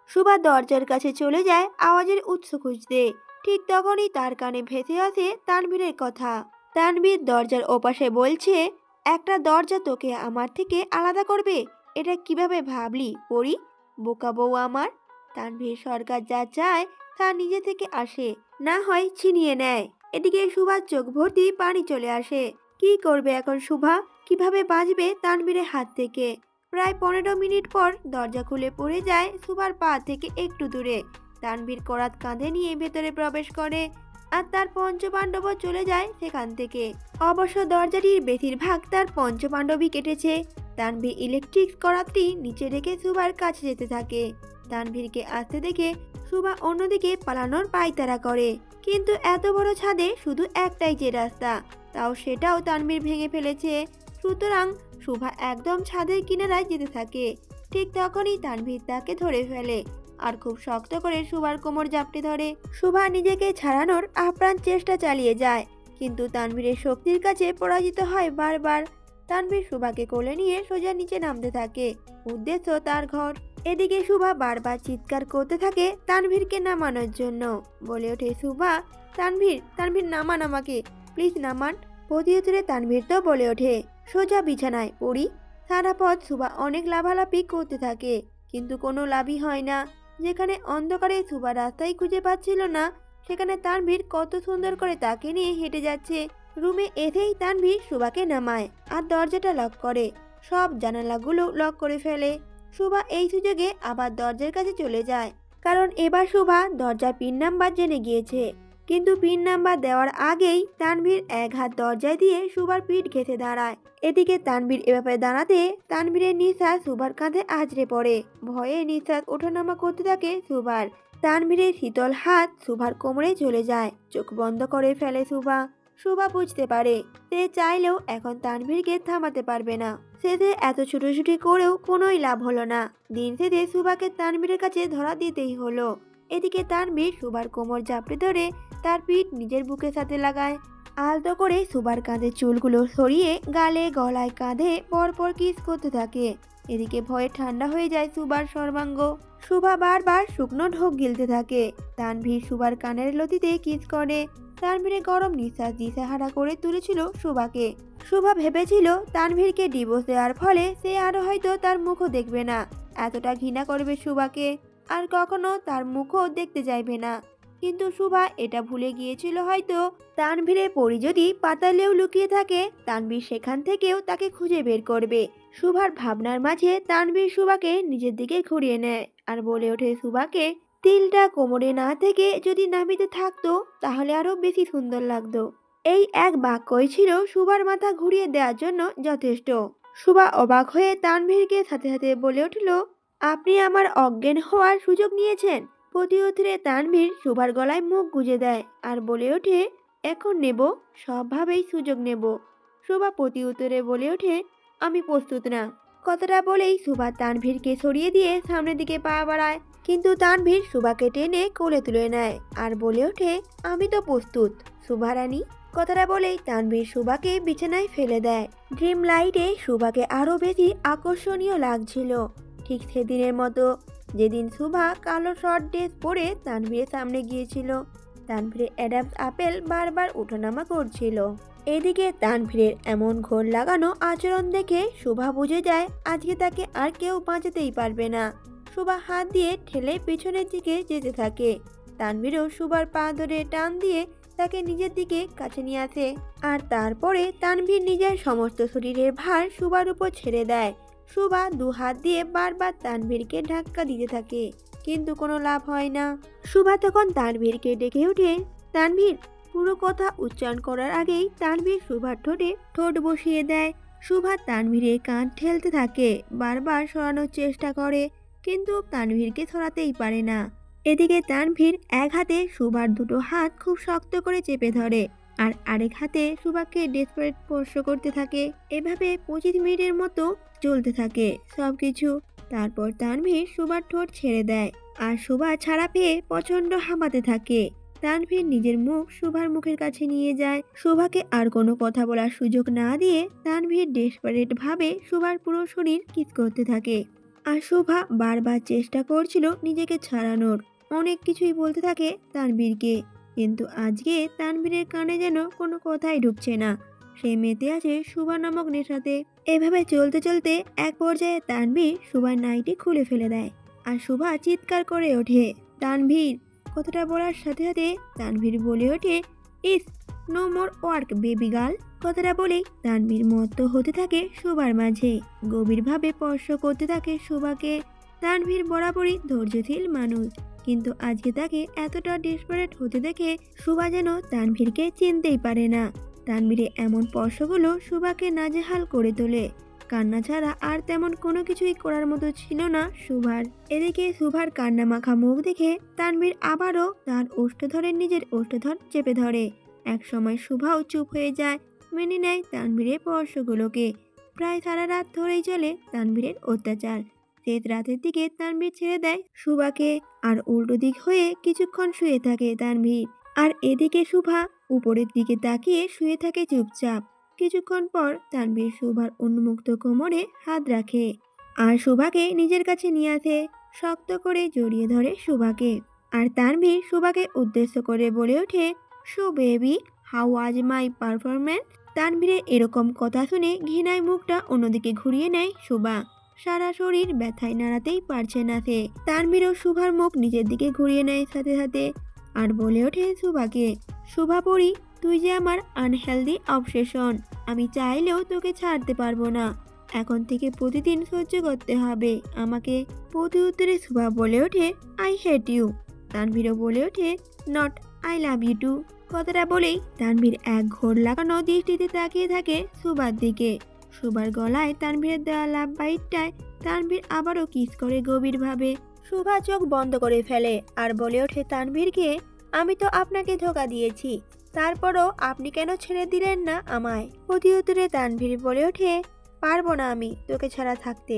সুভা দরজার কাছে চলে যায় আওয়াজের উৎস খুঁজতে। ঠিক তখনই তার কানে ভেসে আসে তানভীরের কথা। তানভীর দরজার ওপাশে বলছে, একটা দরজা তোকে আমার থেকে আলাদা করবে? এটা কিভাবে ভাবলি পরি, বোকা বউ আমার। তানভীর সরকার যা চায় তা নিজে থেকে আসে, না হয় ছিনিয়ে নেয়। এদিকে সুভার চোখ ভর্তি পানি চলে আসে। কি করবে এখন সুভা, কিভাবে বাঁচবে তানভীরের হাত থেকে? প্রায় 15 মিনিট পর দরজা খুলে পড়ে যায় সুভার পা থেকে একটু দূরে। তানভীর করাত কাঁধে নিয়ে ভেতরে প্রবেশ করে, আর তার পঞ্চপাণ্ডবও চলে যায় সেখান থেকে। অবশ্য দরজাটির বেশিরভাগ তার পঞ্চপাণ্ডবই কেটেছে। তানভীর ইলেকট্রিক করাতটি নিচে রেখে সুভার কাছে যেতে থাকে। তানভীরকে আসতে দেখে সুভা অন্যদিকে পালানোর পায়তারা করে, কিন্তু এত বড় ছাদে শুধু একটাই যে রাস্তা, সেটাও তানভীর ভেঙে ফেলেছে। সুতরাং সুভা একদম ছাদের কিনারায় যেতে থাকে। ঠিক তখনই তানভীর তাকে ধরে ফেলে আর খুব শক্ত করে সুভার কোমর জাপটে ধরে। সুভা নিজেকে ছাড়ানোর আপ্রাণ চেষ্টা চালিয়ে যায়, কিন্তু তানভীরের শক্তির কাছে পরাজিত হয় বারবার। তানভীর সুভাকে কোলে নিয়ে সোজা নিচে নামতে থাকে, উদ্দেশ্য তার ঘর। এদিকে সুভা বারবার চিৎকার করতে থাকে তানভীরকে নামানোর জন্য। বলে ওঠে সুভা, তানভীর, তানভীর নামান আমাকে, প্লিজ নামান। প্রতিউত্তরে তানভীর তো বলে ওঠে, সোজা বিছানায় পড়ি। সারা পথ সুভা অনেক লাফালাফি করতে থাকে, কিন্তু কোনো লাভই হয় না। যেখানে অন্ধকারে সুভা রাস্তাই খুঁজে পাচ্ছিল না, সেখানে তানভীর কত সুন্দর করে তাকে নিয়ে হেঁটে যাচ্ছে। রুমে এসেই তানভীর সুভাকে নামায় আর দরজাটা লক করে, সব জানালাগুলো লক করে ফেলে। সুভা এই সুযোগে আবার দরজার কাছে চলে যায়, কারণ এবার সুভা দরজার পিন নাম্বার জেনে গিয়েছে। কিন্তু পিন নাম্বার দেওয়ার আগেই তানভীর এক হাত দরজায় দিয়ে সুভার পিঠ ঘেঁষে দাঁড়ায়। এদিকে তানভীর এভাবে দাঁড়াতে তানভীরের নিঃশ্বাস সুভার কাঁধে আছড়ে পড়ে। ভয়ে নিঃশ্বাস ওঠানামা করতে থাকে সুভার। তানভীরের শীতল হাত সুভার কোমরে চলে যায়, চোখ বন্ধ করে ফেলে সুভা। সুভা বুঝতে পারে সে চাইলেও এখন তানভীরকে থামাতে পারবে না। শেষে এত ছুটোছুটি করেও কোনোই লাভ হলো না। দিন শেষে সুভাকে তানভীরের কাছে ধরা দিতেই হলো। এদিকে তানভীর সুভার কোমর জাপটে ধরে তার পিঠ নিজের বুকের সাথে লাগায়। আলতো করে সুভার কাঁধে চুলগুলো সরিয়ে গালে গলায় কাঁধে পরপর কিস করতে থাকে। এদিকে ভয়ে ঠান্ডা হয়ে যায় সুভার সর্বাঙ্গ। সুভা বারবার শুকনো ঢোক গিলতে থাকে। তানভীর সুভার কানের লতিতে কিস করে। তানভীরে গরম নিঃশ্বাস দিশেহারা করে তুলেছিল সুভাকে। সুভা ভেবেছিল তানভীরকে ডিভোর্স দেওয়ার ফলে সে আরো হয়তো তার মুখও দেখবে না, এতটা ঘৃণা করবে সুভাকে, আর কখনো তার মুখও দেখতে চাইবে না। কিন্তু সুভা এটা ভুলে গিয়েছিল হয়তো তানভীরে পরি যদি পাতালেও লুকিয়ে থাকে, তানভীর সেখান থেকেও তাকে খুঁজে বের করবে। সুভার ভাবনার মাঝে তানভীর সুভাকে নিজের দিকে ঘুরিয়ে নেয় আর বলে ওঠে সুভাকে, তিলটা কোমরে না থেকে যদি নামিতে থাকতো তাহলে আরো বেশি সুন্দর লাগতো। এই এক বাক্যই ছিল সুভার মাথা ঘুরিয়ে দেওয়ার জন্য যথেষ্ট। সুভা অবাক হয়ে তানভীরকে সাথে সাথে বলে উঠল, আপনি আমার অজ্ঞান হওয়ার সুযোগ নিয়েছেন। প্রতি উত্তরে তানভীর সুভার গলায় মুখ গুজে দেয় আর বলে ওঠে, এখন নেব, সবভাবেই সুযোগ নেব। সুভা প্রতি উত্তরে বলে ওঠে, আমি প্রস্তুত না। কথাটা বলেই সুভা তানভীরকে সরিয়ে দিয়ে সামনের দিকে পা বাড়ায়, কিন্তু তানভীর সুভাকে টেনে কোলে তুলে নেয় আর বলে ওঠে, আমি তো প্রস্তুত সুভা রানী। কথাটা বলেই তানভীর সুভাকে বিছানায় ফেলে দেয়। ড্রিম লাইটে সুভাকে আরো বেশি আকর্ষণীয় লাগছিল, ঠিক সেদিনের মতো যেদিন সুভা কালো শর্ট ড্রেস পরে তানভীরের সামনে গিয়েছিল। তানভীরের অ্যাডামস আপেল বারবার ওঠানামা করছিল। এদিকে তানভীরের এমন ঘোর লাগানো আচরণ দেখে সুভা বুঝে যায় আজকে তাকে আর কেউ বাঁচাতেই পারবে না। সুভা হাত দিয়ে ঠেলে পিছনের দিকে যেতে থাকে। তানভীরও সুভার পা ধরে টান দিয়ে তাকে নিজের দিকে কাছে নিয়ে আসে, আর তারপরে তানভীর নিজের সমস্ত শরীরের ভার সুভার উপর ছেড়ে দেয়। সুভা দু হাত দিয়ে বারবার তানভীরকে ধাক্কা দিতে থাকে, কিন্তু কোনো লাভ হয় না। সুভা তখন তানভীরকে ডেকে ওঠে, তানভীর। পুরো কথা উচ্চারণ করার আগেই তানভীর সুভার ঠোঁটে ঠোঁট বসিয়ে দেয়। সুভা তানভীরের কান ঠেলতে থাকে, বারবার সরানোর চেষ্টা করে, কিন্তু তানভীরকে সরাতেই পারে না। এদিকে তানভীর এক হাতে সুভার দুটো হাত খুব শক্ত করে চেপে ধরে, আর আরেক হাতে সুভাকে ডেসপারেট স্পর্শ করতে থাকে। এভাবে 25 মিনিটের মতো চলতে থাকে সবকিছু। তারপর তানভীর সুভার ঠোঁট ছেড়ে দেয়, আর সুভা ছাড়া পেয়ে প্রচন্ড হাঁপাতে থাকে। তানভীর নিজের মুখ সুভার মুখের কাছে নিয়ে যায়। সুভাকে আর কোনো কথা বলার সুযোগ না দিয়ে তানভীর ডেসপারেট ভাবে সুভার পুরো শরীর কিস করতে থাকে। আর শোভা বারবার চেষ্টা করছিল নিজেকে ছাড়ানোর, অনেক কিছুই বলতে থাকে তানভীরকে, কিন্তু আজকে তানভীরের কানে যেন কোনো কথাই ঢুকছে না। সে মেতে আছে শোভা নামক নেশাতে। এভাবে চলতে চলতে এক পর্যায়ে তানভীর শোভার নাইটি খুলে ফেলে দেয়, আর শোভা চিৎকার করে ওঠে তানভীর। কথাটা বলার সাথে সাথে তানভীর বলে ওঠে, is no more work baby girl. কথাটা বলেই তানভীর মত্ত হতে থাকে শোভার মাঝে, গভীরভাবে স্পর্শ করতে থাকে শোভাকে। তানভীর বরাবরই ধৈর্যশীল মানুষ, কিন্তু আজকে তাকে এতটা ডেসপারেট হতে দেখে শোভা যেন তানভীরকে চিনতেই পারে না। তানভীরে এমন স্পর্শগুলো শোভাকে নাজেহাল করে তোলে। কান্না ছাড়া আর তেমন কোনো কিছুই করার মতো ছিল না শোভার। এদিকে শোভার কান্না মাখা মুখ দেখে তানভীর আবারও তার ওষ্ঠধরের নিজের ওষ্ঠধর চেপে ধরে। একসময় শোভাও চুপ হয়ে যায়, মেনে নেয় তানভীরের স্পর্শগুলোকে। প্রায় সারা রাত ধরেই চলে তানভীরের অত্যাচার। শেষ রাতের দিকে তানভীর ছেড়ে দেয় শোভাকে, আর উল্টো দিক হয়ে কিছুক্ষণ শুয়ে থাকে তানভীর। আর এদিকে শোভা উপরের দিকে তাকিয়ে শুয়ে থাকে চুপচাপ। কিছুক্ষণ পর তানভীর শোভার উন্মুক্ত কোমরে হাত রাখে, আর শোভাকে নিজের কাছে নিয়ে আসে, শক্ত করে জড়িয়ে ধরে শোভাকে। আর তানভীর শোভাকে উদ্দেশ্য করে বলে ওঠে, so baby, how was my performance. তানভীরের এরকম কথা শুনে ঘৃণায় মুখটা অন্যদিকে ঘুরিয়ে নেয় শোভা। সারা শরীর ব্যথায় নাড়াতেই পারছে না সে। তানভীরও শোভার মুখ নিজের দিকে ঘুরিয়ে নেয় সাথে সাথে, আর বলে ওঠে শোভাকে, শোভা পরি, তুই যে আমার আনহেলদি অবসেশন। আমি চাইলেও তোকে ছাড়তে পারবো না। এখন থেকে প্রতিদিন সহ্য করতে হবে আমাকে। প্রতি উত্তরে শোভা বলে ওঠে, আই হেট ইউ। তানভীরও বলে ওঠে, not I love you too. কথাটা বলেই তানভীর এক ঘোর লাগানো দৃষ্টিতে তাকিয়ে থাকে শোভার দিকে। শোভার গলায় তানভীরের দেওয়া লাভ বাইটটায় তানভীর আবারও কিস করে গভীরভাবে। শোভা চোখ বন্ধ করে ফেলে আর বলে ওঠে তানভীরকে, আমি তো আপনাকে ধোঁকা দিয়েছি, তারপরও আপনি কেন ছেড়ে দিলেন না আমায়? প্রতি উত্তরে তানভীর বলে ওঠে, পারবো না আমি তোকে ছাড়া থাকতে।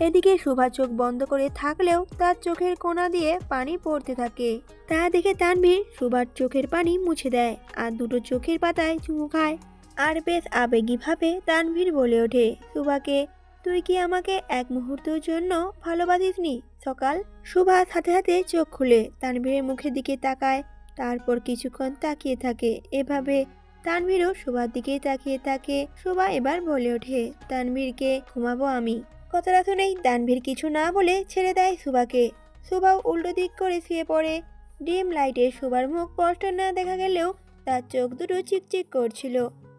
এদিকে শোভা চোখ বন্ধ করে থাকলেও তার চোখের কোণা দিয়ে পানি পড়তে থাকে। তা দেখে তানভীর শোভার চোখের পানি মুছে দেয় আর দুটো চোখের পাতায় চুমু খায়। আর বেশ আবেগীভাবে তানভীর বলে ওঠে শোভাকে, তুই কি আমাকে এক মুহূর্তের জন্য ভালোবাসিসনি সকাল? শোভা সাথে সাথে চোখ খুলে তানভীরের মুখের দিকে তাকায়, তারপর কিছুক্ষণ তাকিয়ে থাকে। এভাবে তানভীরও শোভার দিকে তাকিয়ে থাকে। শোভা এবার বলে ওঠে তানভীরকে, ঘুমাবো আমি। কথাটা শুনেই তানভীর কিছু না বলে ছেড়ে দেয় শোভাকে। শোভাও উল্টো দিক করে শুয়ে পড়ে। ডিম লাইটে শোভার মুখ স্পষ্ট না দেখা গেলেও তার চোখ দুটো চিকচিক করছিল।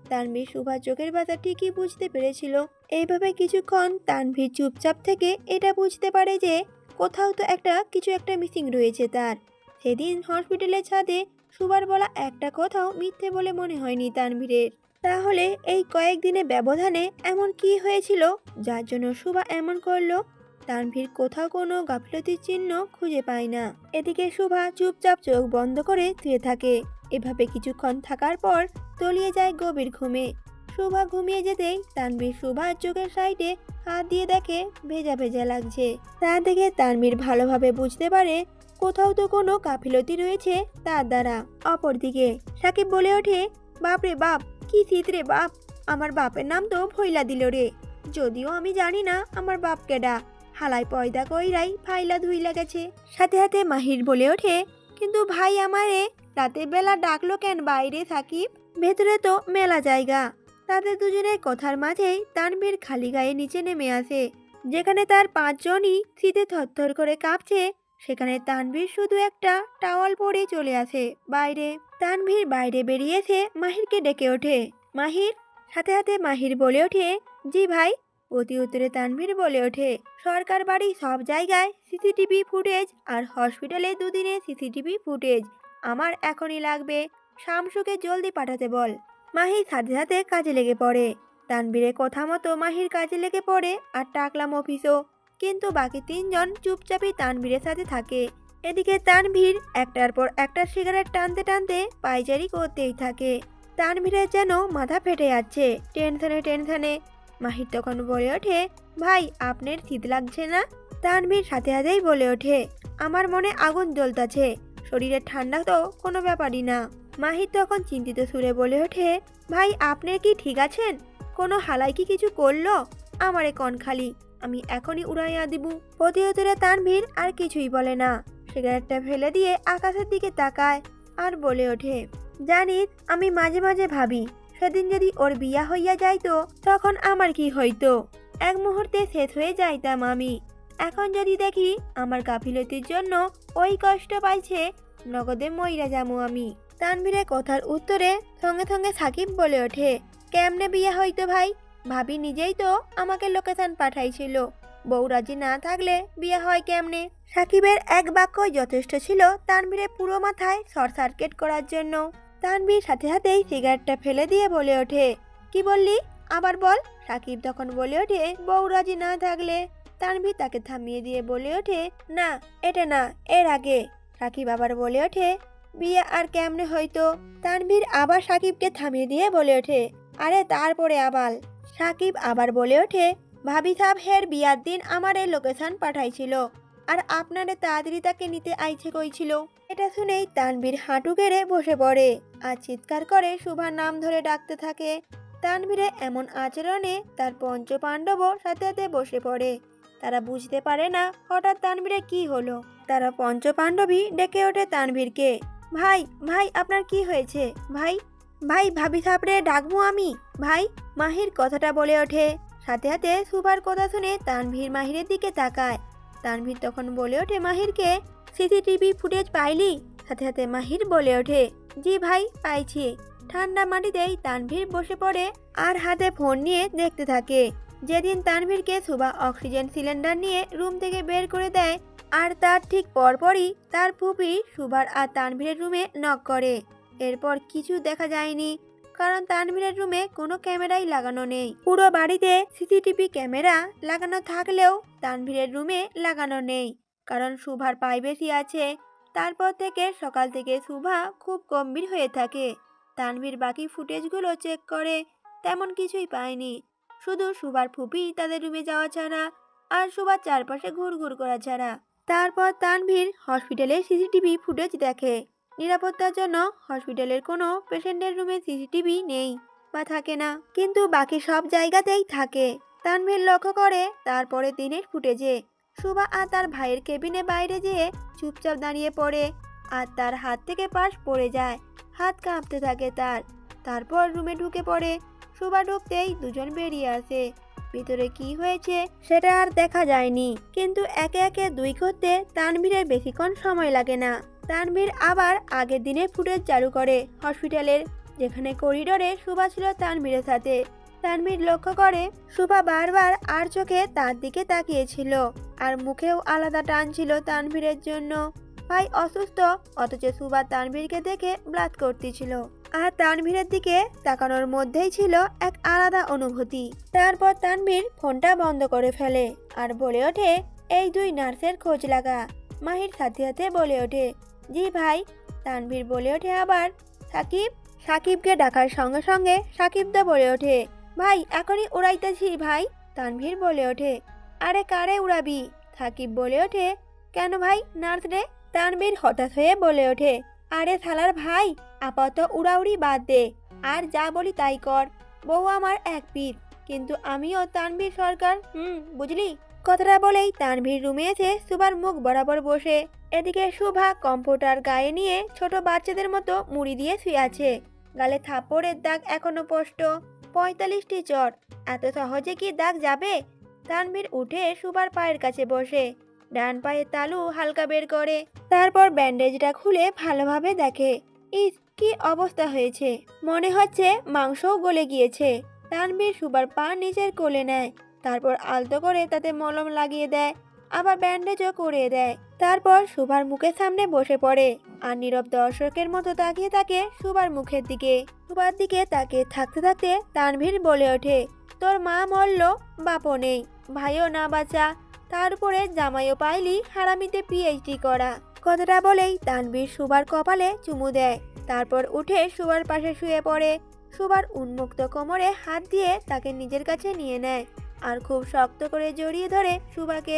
তানভীর শোভার চোখের ভাষা ঠিকই বুঝতে পেরেছিল। এইভাবে কিছুক্ষণ তানভীর চুপচাপ থেকে এটা বুঝতে পারে যে কোথাও তো কিছু একটা মিসিং রয়েছে তার। সেদিন হসপিটালের ছাদে শোভার বলা একটা কথাও মিথ্যে বলে মনে হয়নি তানভীরের। তাহলে এই কয়েকদিনে ব্যবধানে এমন কি হয়েছিল যার জন্য শোভা এমন করলো? তানভীর কোথাও কোনো গাফিলতির চিহ্ন খুঁজে পায় না। এদিকে শোভা চুপচাপ চোখ বন্ধ করে শুয়ে থাকে। এভাবে কিছুক্ষণ থাকার পর তলিয়ে যায় গভীর ঘুমে। শোভা ঘুমিয়ে যেতেই তানভীর শোভার চোখের সাইডে হাত দিয়ে দেখে ভেজা ভেজা লাগছে। তা দেখে তানভীর ভালোভাবে বুঝতে পারে কোথাও তো কোনো গাফিলতি রয়েছে তার দ্বারা। অপরদিকে সাকিব বলে ওঠে, বাপরে বাপ, কি শীত রে বাপ, আমার বাপের নাম তো ভইলা দিল রে। যদিও আমি জানি না আমার বাপ কেডা, হালাই পয়দা কইরাই ফাইলা ধুইলা গেছে। সাথে সাথে মাহির বলে ওঠে, কিন্তু ভাই আমারে রাতের বেলা ডাকলো কেন বাইরে সাকিব? ভেতরে তো মেলা জায়গা। তাদের দুজনের কথার মাঝেই তানভীর খালি গায়ে নিচে নেমে আসে। যেখানে তার পাঁচজনই শীতে থরথর করে কাঁপছে, সেখানে তানভীর শুধু একটা টাওয়াল পরে চলে আসে বাইরে। তানভীর বাইরে বেরিয়ে এসে মাহিরকে ডেকে ওঠে, মাহির। সাথে সাথে মাহির বলে ওঠে, জি ভাই। প্রতি উত্তরে তানভীর বলে ওঠে, সরকার বাড়ি সব জায়গায় সিসিটিভি ফুটেজ আর হসপিটালে দুদিনের সিসিটিভি ফুটেজ আমার এখনই লাগবে। শামসুকে জলদি পাঠাতে বল। মাহির সাথে সাথে কাজে লেগে পড়ে। তানভীরের কথা মতো মাহির কাজে লেগে পড়ে আর টাকলাম অফিসও। কিন্তু বাকি তিনজন চুপচাপই তানভীরের সাথে থাকে। এদিকে তানভীর একটার পর একটা সিগারেট টানতে টানতে পায়চারি করতেই থাকে। তানভীরের যেন মাথা ফেটে যাচ্ছে টেনশনে টেনশনে। মাহির তখন বলে ওঠে, ভাই আপনার শীত লাগছে না? তানভীর সাথে সাথেই বলে ওঠে, আমার মনে আগুন জ্বলতাছে, শরীরের ঠান্ডা তো কোনো ব্যাপারই না। মাহির তখন চিন্তিত সুরে বলে ওঠে, ভাই আপনি কি ঠিক আছেন? কোনো হালাই কি কিছু করলো? আমারে কন খালি, আমি এখনই উড়াইয়া দিব। প্রতিউত্তরে তানভীর আর কিছুই বলে না, সিগারেটটা ফেলে দিয়ে আকাশের দিকে তাকায় আর বলে ওঠে, জানিস আমি মাঝে মাঝে ভাবি সেদিন যদি ওর বিয়া হইয়া যাইতো তখন আমার কি হইতো। এক মুহূর্তে শেষ হয়ে যাইতাম আমি। এখন যদি দেখি আমার গাফিলতির জন্য ওই কষ্ট পাইছে, নগদে মইরা যামু আমি। তানভীরের কথার উত্তরে সঙ্গে সঙ্গে সাকিব বলে ওঠে, কেমনে বিয়া হইতো ভাই? ভাবি নিজেই তো আমাকে লোকেশন পাঠাইছিল, বউ রাজি না থাকলে বিয়ে হয় কেমনে? সাকিবের এক বাক্যই যথেষ্ট ছিল তানভীরের পুরো মাথায় শর্ট সার্কিট করার জন্য। তানভীর সাথে সাথেই সিগারেটটা ফেলে দিয়ে বলে ওঠে, কি বললি? আবার বল। সাকিব তখন বলে ওঠে, বউ রাজি না থাকলে। তানভীর তাকে থামিয়ে দিয়ে বলে ওঠে, না এটা না, এর আগে। সাকিব আবার বলে ওঠে, বিয়ে আর কেমনে হইতো? তানভীর আবার সাকিবকে থামিয়ে দিয়ে বলে ওঠে, আরে তারপরে আবার। সাকিব আবার বলে ওঠে, ভাবি সাহেব হের বিয়ার দিন আমার এই লোকেশন পাঠাইছিল, আর আপনারে তাড়াতাড়ি তাকে নিতে আইছে কইছিল। এটা শুনেই তানভীর হাঁটু গেড়ে বসে পড়ে আর চিৎকার করে শুভার নাম ধরে ডাকতে থাকে। তানভীরের এমন আচরণে তার পঞ্চ পাণ্ডবও সাথে সাথে বসে পড়ে। তারা বুঝতে পারে না হঠাৎ তানভীরের কি হলো। তারা পঞ্চ পাণ্ডবী ডেকে ওঠে তানভীরকে, ভাই ভাই আপনার কি হয়েছে? ভাই ভাই ভাবি সাপড়ে ডাকবো আমি? ভাই। মাহির কথাটা বলে ওঠে। সাথে সাথে সুভার কথা শুনে তানভীর মাহিরের দিকে তাকায়। তানভীর তখন বলে ওঠে মাহিরকে, সিসিটিভি ফুটেজ পাইলি? সাথে সাথে মাহির বলে ওঠে, জি ভাই পাইছি। ঠান্ডা মাটিতেই তানভীর বসে পড়ে আর হাতে ফোন নিয়ে দেখতে থাকে। যেদিন তানভীরকে সুভা অক্সিজেন সিলিন্ডার নিয়ে রুম থেকে বের করে দেয়, আর তার ঠিক পরপরই তার ফুপি সুভার আর তানভীরের রুমে নক করে। এরপর কিছু দেখা যায়নি, কারণ তানভীরের রুমে কোনো ক্যামেরাই লাগানো নেই। পুরো বাড়িতে সিসিটিভি ক্যামেরা লাগানো থাকলেও তানভীরের রুমে লাগানো নেই, কারণ সুভার প্রাইভেসি আছে। তারপর থেকে সকাল থেকে সুভা খুব গম্ভীর হয়ে থাকে। তানভীর বাকি ফুটেজগুলো চেক করে, তেমন কিছুই পায়নি। শুধু সুভার ফুপি তাদের রুমে যাওয়া ছাড়া আর সুভার চারপাশে ঘুরঘুর করা ছাড়া। তারপর তানভীর হসপিটালের সিসিটিভি ফুটেজ দেখে। নিরাপত্তার জন্য হসপিটালের কোনো পেশেন্টের রুমে সিসিটিভি নেই বা থাকে না, কিন্তু বাকি সব জায়গাতেই থাকে। তানভীর লক্ষ্য করে তারপরে দিনের ফুটেজে সুভা আর তার ভাইয়ের কেবিনে বাইরে যেয়ে চুপচাপ দাঁড়িয়ে পড়ে, আর তার হাত থেকে পার্স পড়ে যায়। হাত কাঁপতে থাকে তার। তারপর রুমে ঢুকে পড়ে। সুভা ঢুকতেই দুজন বেরিয়ে আসে। ভিতরে কি হয়েছে সেটা আর দেখা যায়নি, কিন্তু একে একে দুই করতে তানভীরের বেশিক্ষণ সময় লাগে না। তানভীর আবার আগের দিনের ফুটেজ চালু করে হসপিটালের, যেখানে করিডোরে সুভা ছিল তানভীরের সাথে। তানভীর লক্ষ্য করে সুভা বারবার আর চোখে তার দিকে তাকিয়েছিল, আর মুখেও আলাদা টান ছিল তানভীরের জন্য। ভাই অসুস্থ, অথচ সুভা তানভীরকে দেখে ব্লাড করতেছিল, আর তানভীরের দিকে তাকানোর মধ্যেই ছিল এক আলাদা অনুভূতি। তারপর তানভীর ফোনটা বন্ধ করে ফেলে আর বলে ওঠে, এই দুই নার্সের খোঁজ লাগা। মাহির সাথে সাথে বলে ওঠে, জি ভাই। তানভীর বলে ওঠে আবার, সাকিব। সাকিবকে ডাকার সঙ্গে সঙ্গে সাকিব দা বলে ওঠে, ভাই এখনই উড়াইতেছি ভাই। তানভীর বলে ওঠে, আরে কারে উড়াবি? সাকিব বলে ওঠে, কেন ভাই, নার্স রে। তানভীর হতাশ হয়ে বলে ওঠে, আরে শালার ভাই, আপাতত উড়াউড়ি বাদ দে, আর যা বলি তাই কর। বউ আমার এক পীর, কিন্তু আমিও তানভীর সরকার, বুঝলি? কথাটা বলেই তানভীর রুমে এসে সুভার মুখ বরাবর বসে। এদিকে সুভা কম্পিউটার গায়ে নিয়ে ছোট বাচ্চাদের মতো মুড়ি দিয়ে শুয়ে আছে। গালে থাপ্পড়ের দাগ এখনো স্পষ্ট। 45টি চট, এত সহজে কি দাগ যাবে? তানভীর উঠে সুভার পায়ের কাছে বসে ডান পায়ের তালু হালকা বের করে, তারপর ব্যান্ডেজটা খুলে ভালোভাবে দেখে। ইস, কি অবস্থা হয়েছে! মনে হচ্ছে মাংসও গলে গিয়েছে। তানভীর সুভার পা নিচের কোলে নেয়, তারপর আলতো করে তাতে মলম লাগিয়ে দেয়, আবার ব্যান্ডেজও করে দেয়। তারপর সুভার মুখের সামনে বসে পড়ে আর নীরব দর্শকের মতো তাকিয়ে থাকে সুভার মুখের দিকে। সুভার দিকে তাকিয়ে থাকতে থাকতে তানভীর বলে ওঠে, তোর মা মরল, বাপও নেই, ভাইও না বাঁচা, তার উপরে জামাইও পাইলি হারামিতে পিএইচডি করা। কথাটা বলেই তানভীর সুভার কপালে চুমু দেয়, তারপর উঠে সুভার পাশে শুয়ে পড়ে। সুভার উন্মুক্ত কোমরে হাত দিয়ে তাকে নিজের কাছে নিয়ে নেয় আর খুব শক্ত করে জড়িয়ে ধরে সুভাকে।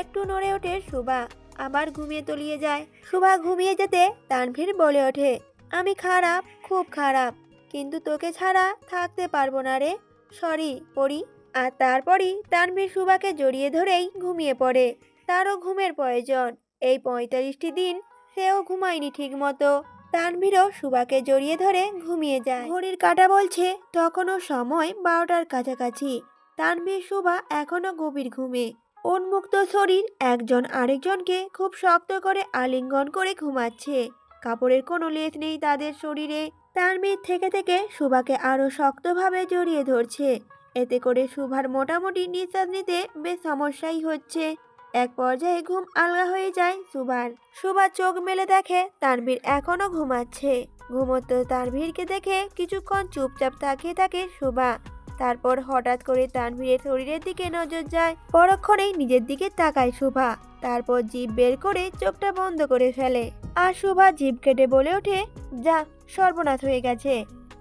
একটু নড়ে ওঠে সুভা, আবার ঘুমিয়ে তলিয়ে যায়। সুভা ঘুমিয়ে যেতে তানভীর বলে ওঠে, আমি খারাপ, খুব খারাপ, কিন্তু তোকে ছাড়া থাকতে পারবো না রে। সরি পরি, আর তারপরই তানভীর সুভাকে জড়িয়ে ধরেই ঘুমিয়ে পড়ে। তারও ঘুমের প্রয়োজন। এই ৪৫টি দিন সেও ঘুমায়নি ঠিক মতো। তানভীরও সুভাকে জড়িয়ে ধরে ঘুমিয়ে যায়। ঘড়ির কাঁটা বলছে তখনও সময় ১২টার কাছাকাছি। তানভীর সুভা এখনো গভীর ঘুমে। উন্মুক্ত শরীর একজন আরেকজনকে খুব শক্ত করে আলিঙ্গন করে ঘুমাচ্ছে। কাপড়ের কোনো লেশ নেই তাদের শরীরে। তানভীর থেকে থেকে সুভাকে আরো শক্তভাবে জড়িয়ে ধরছে। এতে করে সুভার মোটামুটি নিঃশ্বাস নিতে বেশ সমস্যাই হচ্ছে। এক পর্যায়ে ঘুম আলগা হয়ে যায় সুভার। সুভা চোখ মেলে দেখে তানভীর এখনো ঘুমাচ্ছে। ঘুমন্ত তানভীরকে দেখে কিছুক্ষণ চুপচাপ তাকিয়ে থাকে সুভা। তারপর হঠাৎ করে তানভীরের শরীরের দিকে নজর যায়। পরক্ষণেই নিজের দিকে তাকায় সুভা। তারপর জিভ বের করে চোখটা বন্ধ করে ফেলে। আর সুভা জিভ কেটে বলে ওঠে, যা, সর্বনাশ হয়ে গেছে।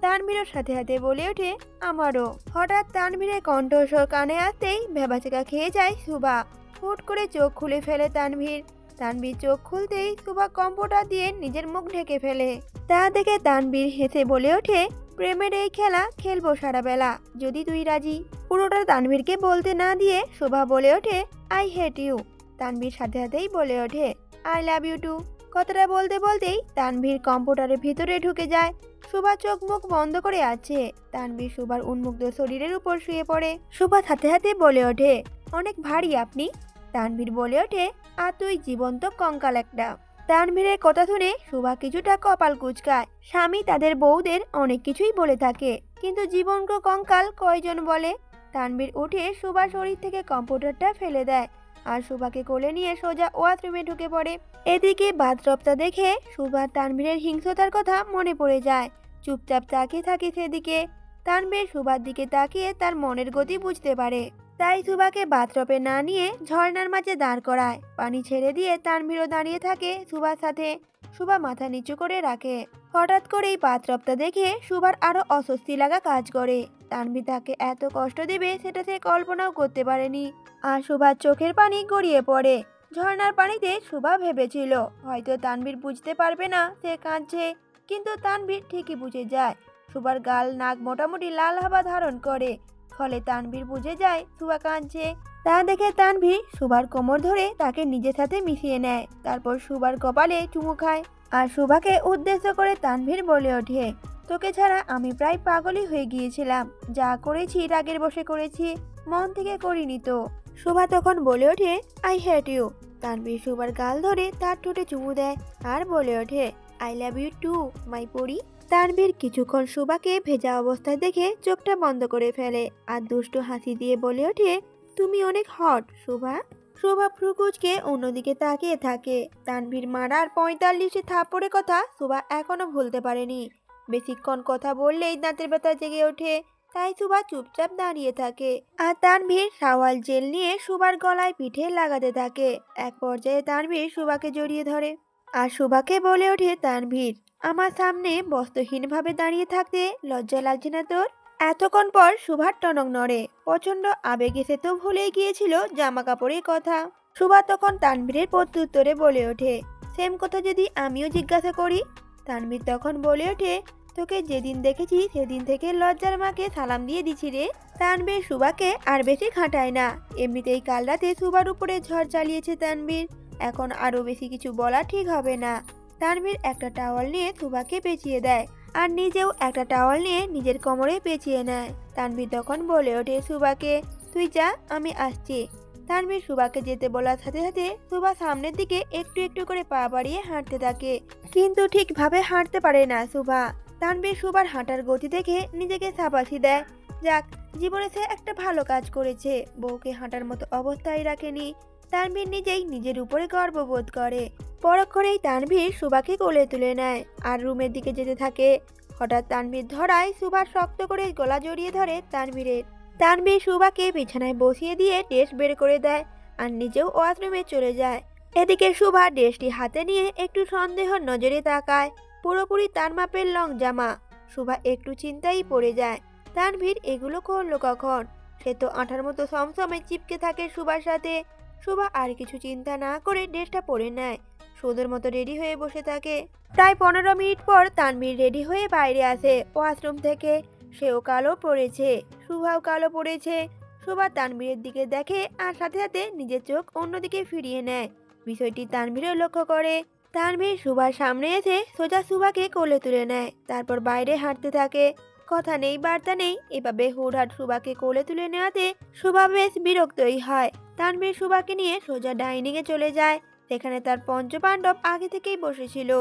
তানভীরের সাথে সাথে বলে ওঠে, আমারও। হঠাৎ তানভীরের কণ্ঠস্বর কানে আসতেই ভ্যাবাচেকা খেয়ে যায় সুভা। হুট করে চোখ খুলে ফেলে তানভীর। তানভীর চোখ খুলতেই সুভা কম্পটা দিয়ে নিজের মুখ ঢেকে ফেলে। তা দেখে তানভীর হেসে বলে ওঠে, প্রেমের এই খেলা খেলবো সারা বেলা, যদি তুই রাজি। পুরোটা তানভীরকে বলতে না দিয়ে শোভা বলে ওঠে, আই হেট ইউ। তানভীর সাথে সাথেই বলে ওঠে, আই লাভ ইউ টু। কথাটা বলতে বলতেই তানভীর কম্পিউটারের ভিতরে ঢুকে যায়। শোভা চোখ মুখ বন্ধ করে আছে। তানভীর শোভার উন্মুক্ত শরীরের উপর শুয়ে পড়ে। শোভা সাথে সাথে বলে ওঠে, অনেক ভারী আপনি। তানভীর বলে ওঠে, আর তুই জীবন্ত কঙ্কাল একটা। তানভীরের কথা শুনে শোভা কিছুটা কপাল কুঁচকায়। স্বামী তাদের বউদের অনেক কিছুই বলে থাকে, কিন্তু জীবন্ত কঙ্কাল কয়জন বলে। তানভীর উঠে শোভার শরীর থেকে কম্পিউটারটা ফেলে দেয় আর শোভাকে কোলে নিয়ে সোজা ওয়াশরুমে ঢুকে পড়ে। এদিকে বাথটবটা দেখে শোভার তানভীরের হিংস্রতার কথা মনে পড়ে যায়। চুপচাপ তাকিয়ে থাকে সেদিকে। তানভীর শোভার দিকে তাকিয়ে তার মনের গতি বুঝতে পারে। তাই শোভাকে বাথটবে না নিয়ে ঝর্ণার মাঝে দাঁড় করায়। পানি ছেড়ে দিয়ে তানভীরও দাঁড়িয়ে থাকে শোভার সাথে। শোভা মাথা নিচু করে রাখে। হঠাৎ করেই বাথটবটা দেখে শোভার আরো অস্বস্তি লাগা কাজ করে। তানভীর তাকে এত কষ্ট দেবে সেটা সে কল্পনাও করতে পারেনি। আর শোভার চোখের পানি গড়িয়ে পড়ে। ঝর্ণার পানিতে শোভা ভেবেছিল হয়তো তানভীর বুঝতে পারবে না সে কাঁদছে, কিন্তু তানভীর ঠিকই বুঝে যায়। শোভার গাল নাক মোটামুটি লাল হাবা ধারণ করে, ফলে তানভীর বুঝে যায় শোভা কাঁদছে। তা দেখে তানভীর শোভার কোমর ধরে তাকে নিজের সাথে মিশিয়ে নেয়। তারপর শোভার কপালে চুমু খায়। আর শোভাকে উদ্দেশ্য করে তানভীর বলে ওঠে, তোকে ছাড়া আমি প্রায় পাগলই হয়ে গিয়েছিলাম। যা করেছি রাগের বশে করেছি, মন থেকে করিনি তো। শোভা তখন বলে ওঠে, আই হেট ইউ। তানভীর শোভার গাল ধরে তার ঠোঁটে চুমু দেয় আর বলে ওঠে, I love you too my পরি। তানভীর কিছুক্ষণ শোভাকে ভেজা অবস্থায় দেখে চোখটা বন্ধ করে ফেলে আর দুষ্টু হাসি দিয়ে বলে ওঠে, তুমি অনেক হট শোভা। শোভা ফ্রুকুচকে অন্যদিকে তাকিয়ে থাকে। তানভীর মারার ৪৫ থাপ্পড়ের কথা শোভা এখনো ভুলতে পারেনি। বেশিক্ষণ কথা বললেই দাঁতের ব্যথা জেগে ওঠে। তাই শোভা চুপচাপ দাঁড়িয়ে থাকে। আর তানভীর সাওয়াল জেল নিয়ে শোভার গলায় পিঠে লাগাতে থাকে। এক পর্যায়ে তানভীর শোভাকে জড়িয়ে ধরে আর শোভাকে বলে ওঠে, তানভীর, আমার সামনে বস্ত্রহীনভাবে দাঁড়িয়ে থাকতে লজ্জা লাগছে না তোর? এতক্ষণ পর শোভার টনক নড়ে। প্রচন্ড আবেগে সে তো ভুলেই গিয়েছিল জামা কাপড়ের কথা। শোভা তখন তানভীরের প্রত্যুত্তরে বলে ওঠে, সেম কথা যদি আমিও জিজ্ঞাসা করি? তানভীর তখন বলে ওঠে, তোকে যেদিন দেখেছি সেদিন থেকে লজ্জার মাকে সালাম দিয়ে দিছি রে। তানভীর শোভাকে আর বেশি খাটায় না। এমনিতেই কাল রাতে শোভার উপরে ঝড় চালিয়েছে তানভীর। এখন আরো বেশি কিছু বলা ঠিক হবে না। তানভীর একটা টাওয়াল নিয়ে শোভাকে পেঁচিয়ে দেয় আর নিজেও একটা টাওয়াল নিয়ে নিজের কোমরে পেঁচিয়ে নেয়। তানভীর তখন বলে ওঠে শোভাকে, তুই যা, আমি আসছি। তানভীর শোভাকে যেতে বলার সাথে সাথে শোভা সামনের দিকে একটু একটু করে পা বাড়িয়ে হাঁটতে থাকে, কিন্তু ঠিকভাবে হাঁটতে পারে না শোভা। তানভীর শোভার হাঁটার গতি দেখে নিজেকে শাবাশি দেয়। যাক, জীবনে সে একটা ভালো কাজ করেছে, বউকে হাঁটার মতো অবস্থায় রাখেনি। তানভীর নিজেই নিজের উপরে গর্ববোধ করে। পরক্ষণেই তানভীর শোভাকে কোলে তুলে নেয় আর রুমের দিকে যেতে থাকে। হঠাৎ তানভীর ধরায় শোভা শক্ত করে গলা জড়িয়ে ধরে তানভীরের। তানভীর শোভাকে বিছানায় বসিয়ে দিয়ে ড্রেস বের করে দেয় আর নিজেও ওয়াশরুমে চলে যায়। এদিকে শোভা ড্রেসটি হাতে নিয়ে একটু সন্দেহ নজরে তাকায়। পুরোপুরি তার মাপের লং জামা। শোভা একটু চিন্তায় পড়ে যায়, তানভীর এগুলো করলো কখন? সে তো আঠার মতো সমসমে চিপকে থাকে শোভার সাথে। শোভা আর কিছু চিন্তা না করে ড্রেসটা পরে নেয়, সুন্দর মতো রেডি হয়ে বসে থাকে। প্রায় ১৫ মিনিট পর তানভীর রেডি হয়ে বাইরে আসে ওয়াশরুম থেকে। সেও কালো পরেছে, শোভাও কালো পরেছে। সুভা তানভীরের দিকে দেখে আর সাথে সাথে নিজের চোখ অন্যদিকে ফিরিয়ে নেয়। বিষয়টি তানভীরও লক্ষ্য করে। তানভীর সুভার সামনে এসে সোজা সুভাকে কোলে তুলে নেয়, তারপর বাইরে হাঁটতে থাকে। কথা নেই বার্তা নেই, এভাবে হুটহাট সুভাকে কোলে তুলে নেওয়াতে সুভা বেশ বিরক্তই হয়। তানভীর সুভাকে নিয়ে সোজা ডাইনিং এ চলে যায়। সেখানে তার পঞ্চপাণ্ডব আগে থেকেই বসেছিল।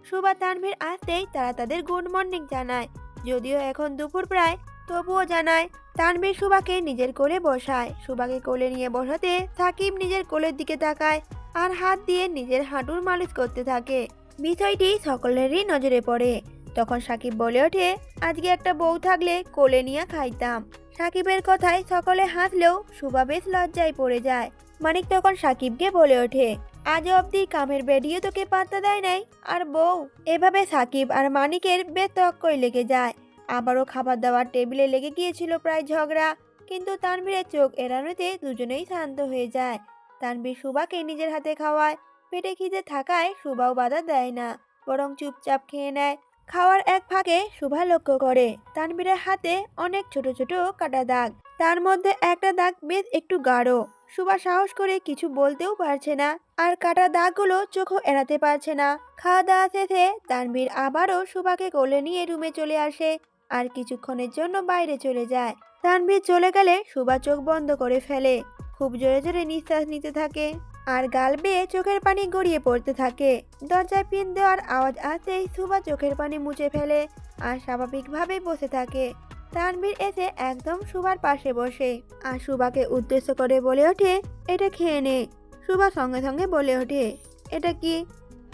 সুভা তানভীর আসতেই তারা তাদের গুড মর্নিং জানায়, যদিও এখন দুপুর প্রায়, তবুও জানায়। তানভীর সুভাকে নিজের কোলে বসায়। সুভাকে কোলে নিয়ে বসাতে সাকিব নিজের কোলের দিকে তাকায় আর হাত দিয়ে নিজের হাঁটুর মালিশ করতে থাকে। বিষয়টি সকলেরই নজরে পড়ে। তখন সাকিব বলে ওঠে, আজকে একটা বউ থাকলে কোলে নিয়ে খাইতাম। সাকিবের কথায় সকলে হাসলেও সুভা বেশ লজ্জায় পড়ে যায়। মানিক তখন সাকিবকে বলে ওঠে, আজ অব্দি কামের বেডিও তোকে পাত্তা দেয় নাই, আর বউ। এভাবে সাকিব আর মানিকের বেশ তক্কই লেগে যায়। আবারও খাবার দাবার টেবিলে লেগে গিয়েছিল প্রায় ঝগড়া, কিন্তু তানভীরের চোখ এড়ানোতে দুজনেই শান্ত হয়ে যায়। তানভীর সুভাকে নিজের হাতে খাওয়ায়। পেটে খিদে থাকায় সুভাও বাধা দেয় না, বরং চুপচাপ খেয়ে নেয়। খাওয়ার এক ফাঁকে সুভা লক্ষ্য করে তানভীরের হাতে অনেক ছোট ছোট কাটা দাগ, তার মধ্যে একটা দাগ বেশ একটু গাঢ়। সুভা সাহস করে কিছু বলতেও পারছে না, আর কাটা দাগগুলো চোখও এড়াতে পারছে না। খাওয়া দাওয়া শেষে তানভীর আবারও সুভাকে কোলে নিয়ে রুমে চলে আসে আর কিছুক্ষণের জন্য বাইরে চলে যায়। তানভীর চলে গেলে সুভা চোখ বন্ধ করে ফেলে, খুব জোরে জোরে নিঃশ্বাস নিতে থাকে আর গাল বেয়ে চোখের পানি গড়িয়ে পড়তে থাকে। দরজায় পিন দেওয়ার আওয়াজ আসতেই সুভা চোখের পানি মুছে ফেলে আর স্বাভাবিকভাবে বসে থাকে। তানভীর এসে একদম সুভার পাশে বসে আর সুভাকে উদ্দেশ্য করে বলে ওঠে, এটা খেয়ে নে। সুভা সঙ্গে সঙ্গে বলে ওঠে, এটা কি?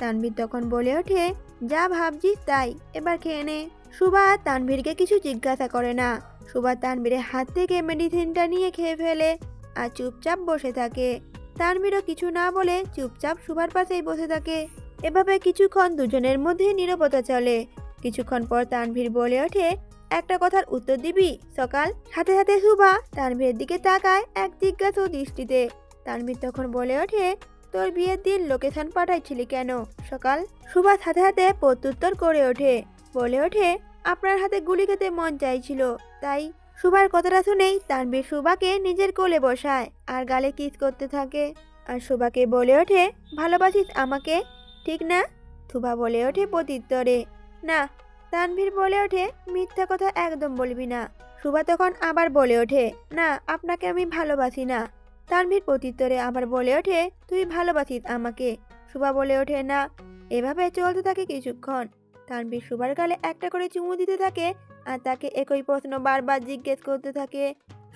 তানভীর তখন বলে ওঠে, যা ভাবছিস তাই, এবার খেয়ে নে। সুভা তানভীরকে কিছু জিজ্ঞাসা করে না। সুভা তানভীরের হাত থেকে মেডিসিনটা নিয়ে খেয়ে ফেলে আর চুপচাপ বসে থাকে। তানভীরও কিছু না বলে চুপচাপ সুভার পাশেই বসে থাকে। এভাবে কিছুক্ষণ দুজনের মধ্যে নীরবতা চলে। কিছুক্ষণ পর তানভীর বলে ওঠে, একটা কথার উত্তর দিবি সকাল? সাথে সাথে সুভা তানভীরের দিকে তাকায় এক জিজ্ঞাসু দৃষ্টিতে। তানভীর তখন বলে ওঠে, তোর বিয়ের দিন লোকেশন পাঠাইছিলি কেন সকাল? সুভা সাথে সাথে প্রত্যুত্তর করে ওঠে, বলে ওঠে, আপনার হাতে গুলি খেতে মন চাইছিল তাই। সুভার কথাটা শুনেই তানভীর সুভাকে নিজের কোলে বসায় আর গালে কিস করতে থাকে আর সুভাকে বলে ওঠে, ভালোবাসিস আমাকে ঠিক না? সুভা বলে ওঠে প্রত্যুত্তরে, না। তানভীর বলে ওঠে, মিথ্যা কথা একদম বলবি না। সুভা তখন আবার বলে ওঠে, না, আপনাকে আমি ভালোবাসি না। তানভীর প্রত্যুত্তরে আবার বলে ওঠে, তুই ভালোবাসিস আমাকে। সুভা বলে ওঠে, না। এভাবে চলতে থাকে কিছুক্ষণ। তানভীর সুভার গালে একটা করে চুমু দিতে থাকে আর তাকে একই প্রশ্ন বারবার জিজ্ঞেস করতে থাকে।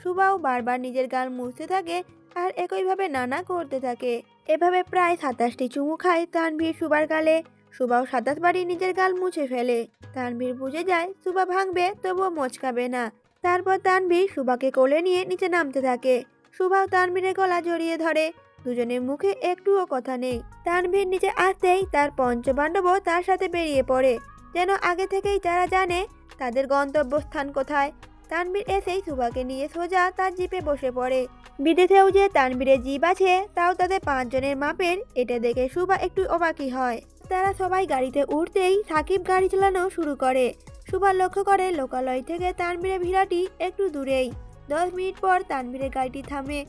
সুভাও বারবার নিজের গাল মুছতে থাকে আর একইভাবে নানা করতে থাকে। এভাবে প্রায় 27টি চুমু খায় তানভীর সুভার গালে। সুভাও 27 বারই নিজের গাল মুছে ফেলে। তানভীর বুঝে যায় সুভা ভাঙবে, তবুও মচকাবে না। তারপর তানভীর সুভাকে কোলে নিয়ে নিচে নামতে থাকে। সুভাও তানভীরের গলা জড়িয়ে ধরে। দুজনের মুখে একটুও কথা নেই। তানভীর নিচে আসতেই তার পঞ্চপাণ্ডবও তার সাথে বেরিয়ে পড়ে, যেন আগে থেকেই তারা জানে তাদের গন্তব্যস্থান কোথায়। তানভীর এসেই সুভাকে নিয়ে সোজা তার জিপে বসে পড়ে। বিদেশেও যে তানভীরের জিপ আছে তাও তাদের 5 জনের মাপের, এটা দেখে সুভা একটু অবাকই হয়। তারা সবাই গাড়িতে উঠতেই সাকিব গাড়ি চালানো শুরু করে। সুভা লক্ষ্য করে লোকালয় থেকে তানভীরের ভিড়াটি একটু দূরেই। 10 মিনিট পর তানভীরের গাড়িটি থামে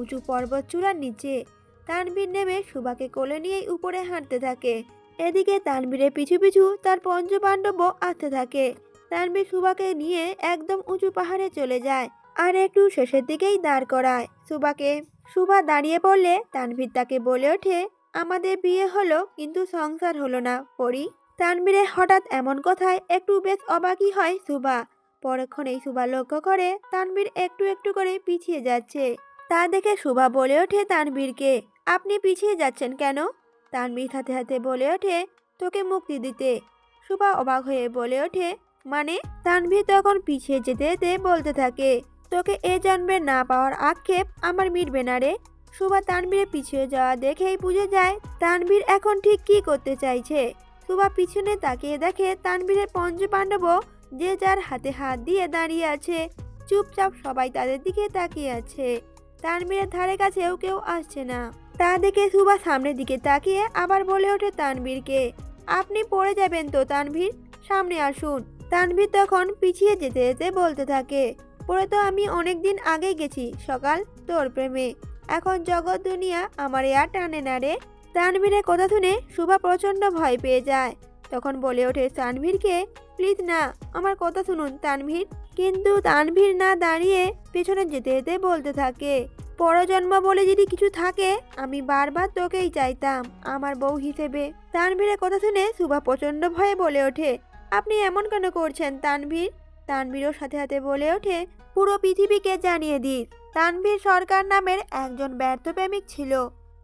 উঁচু পর্বত চূড়ার নিচে। তানভীর নেমে সুভাকে কোলে নিয়েই উপরে হাঁটতে থাকে। এদিকে তানভীরের পিছু পিছু তার পঞ্চপাণ্ডবও আসতে থাকে। তানভীর সুভাকে নিয়ে একদম উঁচু পাহাড়ে চলে যায় আর একটু শেষের দিকেই দাঁড় করায় সুভাকে। সুভা দাঁড়িয়ে পড়লে তানভীর তাকে বলে ওঠে, আমাদের বিয়ে হলো কিন্তু সংসার হলো না পরি। তানভীরের হঠাৎ এমন কথায় একটু বেশ অবাকই হয় সুভা। পরক্ষণেই সুভা লক্ষ্য করে তানভীর একটু একটু করে পিছিয়ে যাচ্ছে। তা দেখে সুভা বলে ওঠে তানভীরকে, আপনি পিছিয়ে যাচ্ছেন কেন? তানভীর সাথে সাথে বলে ওঠে, তোকে মুক্তি দিতে। সুভা অবাক হয়ে বলে ওঠে, মানে? তানভীর তখন পিছিয়ে যেতে যেতে বলতে থাকে, তোকে এ জন্মে না পাওয়ার আক্ষেপ আমার মিটবে না রে। সুভা তানভীরের পিছিয়ে যাওয়া দেখেই বুঝে যায় তানভীর এখন ঠিক কি করতে চাইছে। সুভা পিছনে তাকিয়ে দেখে তানভীরের পঞ্চপাণ্ডবও যে যার হাতে হাত দিয়ে দাঁড়িয়ে আছে। চুপচাপ সবাই তাদের দিকে তাকিয়ে আছে। তানভীরের ধারে কাছেও কেউ আসছে না। তা দেখে সুভা সামনের দিকে তাকিয়ে আবার বলে ওঠে তানভীরকে, আপনি পড়ে যাবেন তো তানভীর, সামনে আসুন। তানভীর তখন পিছিয়ে যেতে যেতে বলতে থাকে, পরে তো আমি অনেক দিন আগেই গেছি সকাল তোর প্রেমে। এখন জগৎ দুনিয়া আমার আর টানে না রে। তানভীরের কথা শুনে শুভা প্রচন্ড ভয় পেয়ে যায়। তখন বলে ওঠে তানভীরকে, প্লিজ না, আমার কথা শুনুন তানভীর। কিন্তু তানভীর না দাঁড়িয়ে পেছনে যেতে যেতে বলতে থাকে, পরজন্ম বলে যদি কিছু থাকে আমি বারবার তোকেই চাইতাম আমার বউ হিসেবে। তানভীরের কথা শুনে শুভা প্রচন্ড ভয়ে বলে ওঠে, আপনি এমন কেন করছেন তানভীর? তানভীরও সাথে সাথে বলে ওঠে, পুরো পৃথিবীকে জানিয়ে দিস তানভীর সরকার নামের একজন ব্যর্থ প্রেমিক ছিল।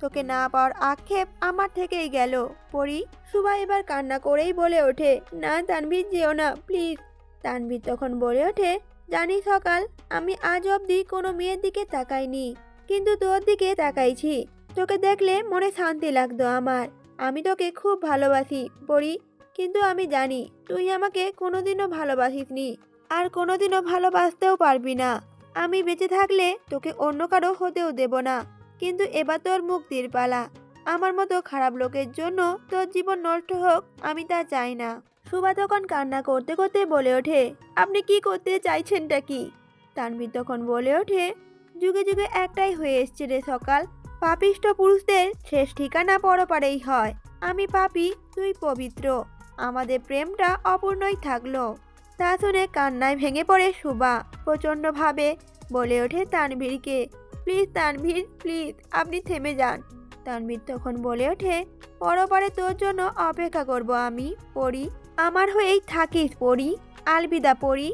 তোকে না পাওয়ার আক্ষেপ আমার থেকেই গেল পরি। শুভা এবার কান্না করেই বলে ওঠে, না তানভীর যেও না প্লিজ। তানভীর তখন বলে ওঠে, জানি সকাল, আমি আজ অবধি কোনো মেয়ের দিকে তাকাইনি, কিন্তু তোর দিকে তাকাইছি। তোকে দেখলে মনে শান্তি লাগতো আমার। আমি তোকে খুব ভালোবাসি পরি, কিন্তু আমি জানি তুই আমাকে কোনোদিনও ভালোবাসিসনি, আর কোনোদিনও ভালোবাসতেও পারবি না। আমি বেঁচে থাকলে তোকে অন্য কারো হতেও দেব না, কিন্তু এবার তোর মুক্তির পালা। আমার মতো খারাপ লোকের জন্য তোর জীবন নষ্ট হোক আমি তা চাই না। শুভা তখন কান্না করতে করতে বলে ওঠে, আপনি কি করতে চাইছেনটা কি? তানভীর তখন বলে ওঠে, যুগে যুগে একটাই হয়ে এসছে রে সকাল, পাপিষ্ঠ পুরুষদের শেষ ঠিকানা পরপারেই হয়। আমি পাপী, তুই পবিত্র, আমাদের প্রেমটা অপূর্ণই থাকলো। তা শুনে কান্নায় ভেঙে পড়ে শুভা। প্রচণ্ডভাবে বলে ওঠে তানভীরকে, প্লিজ তানভীর প্লিজ, আপনি থেমে যান। তানভীর তখন বলে ওঠে, পরপারে তোর জন্য অপেক্ষা করব আমি পরি, আমার হয়েই থাকিস পরি, আলবিদা পরি।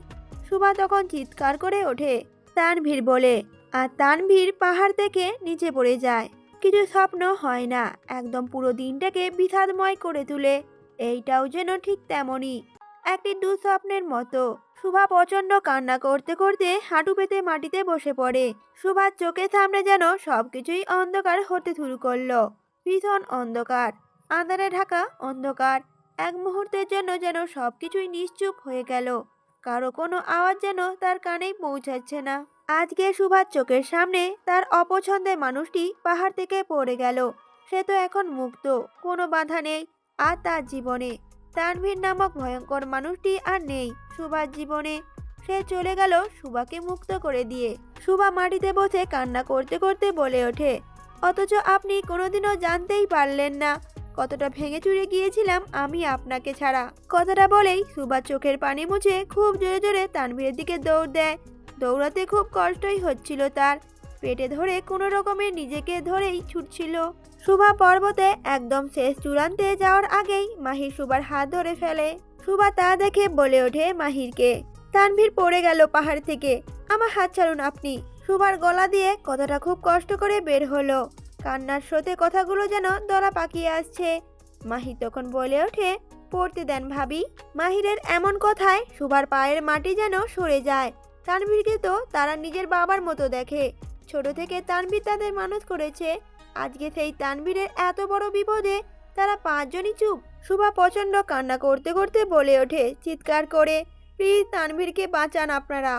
শুভা তখন চিৎকার করে ওঠে তানভীর বলে, আর তানভীর পাহাড় থেকে নিচে পড়ে যায়। কিছু স্বপ্ন হয় না, একদম পুরো দিনটাকে বিষাদময় করে তুলে। এইটাও যেন ঠিক তেমনই একটি দুঃস্বপ্নের মতো। শুভা প্রচন্ড কান্না করতে করতে হাঁটু পেতে মাটিতে বসে পড়ে। শুভার চোখের সামনে যেন সবকিছুই অন্ধকার হতে শুরু করলো, ভীষণ অন্ধকার, আঁধারে ঢাকা অন্ধকার। এক মুহূর্তের জন্য যেন সবকিছুই নিশ্চুপ হয়ে গেল, কারো কোনো আওয়াজ যেন তার কানেই পৌঁছাচ্ছে না। আজকে শুভার চোখের সামনে তার অপছন্দের মানুষটি পাহাড় থেকে পড়ে গেল। সে তো এখন মুক্ত, কোনো বাধা নেই আর তার জীবনে। তানভীর নামক ভয়ঙ্কর মানুষটি আর নেই শুভার জীবনে। সে চলে গেল শুভাকে মুক্ত করে দিয়ে। শুভা মাটিতে বসে কান্না করতে করতে বলে ওঠে, অথচ আপনি কোনোদিনও জানতেই পারলেন না কতটা ভেঙে চুরে গিয়েছিলাম আমি আপনাকে ছাড়া। কথাটা বলেই শুভা চোখের পানি মুছে খুব জোরে জোরে তানভীরের দিকে দৌড় দেয়। দৌড়াতে খুব কষ্টই হচ্ছিল তার, পেটে ধরে কোনো রকমে নিজেকে ধরেই ছুটছিল। শুভা পর্বতে একদম শেষ চূড়ান্তে যাওয়ার আগেই মাহির শুভার হাত ধরে ফেলে। শুভা তা দেখে বলে ওঠে মাহিরকে, তানভীর পড়ে গেল পাহাড় থেকে, আমার হাত ছাড়ুন আপনি। শুভার গলা দিয়ে কথাটা খুব কষ্ট করে বের হলো, কান্নার স্রোতে কথাগুলো যেন দলা পাকিয়ে আসছে। মাহির তখন বলে ওঠে, পড়তে দেন ভাবি। মাহিরের এমন কথায় শুভার পায়ের মাটি যেন সরে যায়। তানভীরকে তো তারা নিজের বাবার মতো দেখে, ছোট থেকে তানভীর তাদের মানুষ করেছে। আজকে সেই তানভীরের এত বড় বিপদে তারা পাঁচজনই চুপ। শুভা প্রচন্ড কান্না করতে করতে বলে ওঠে চিৎকার করে, প্লিজ তানভীরকে বাঁচান আপনারা।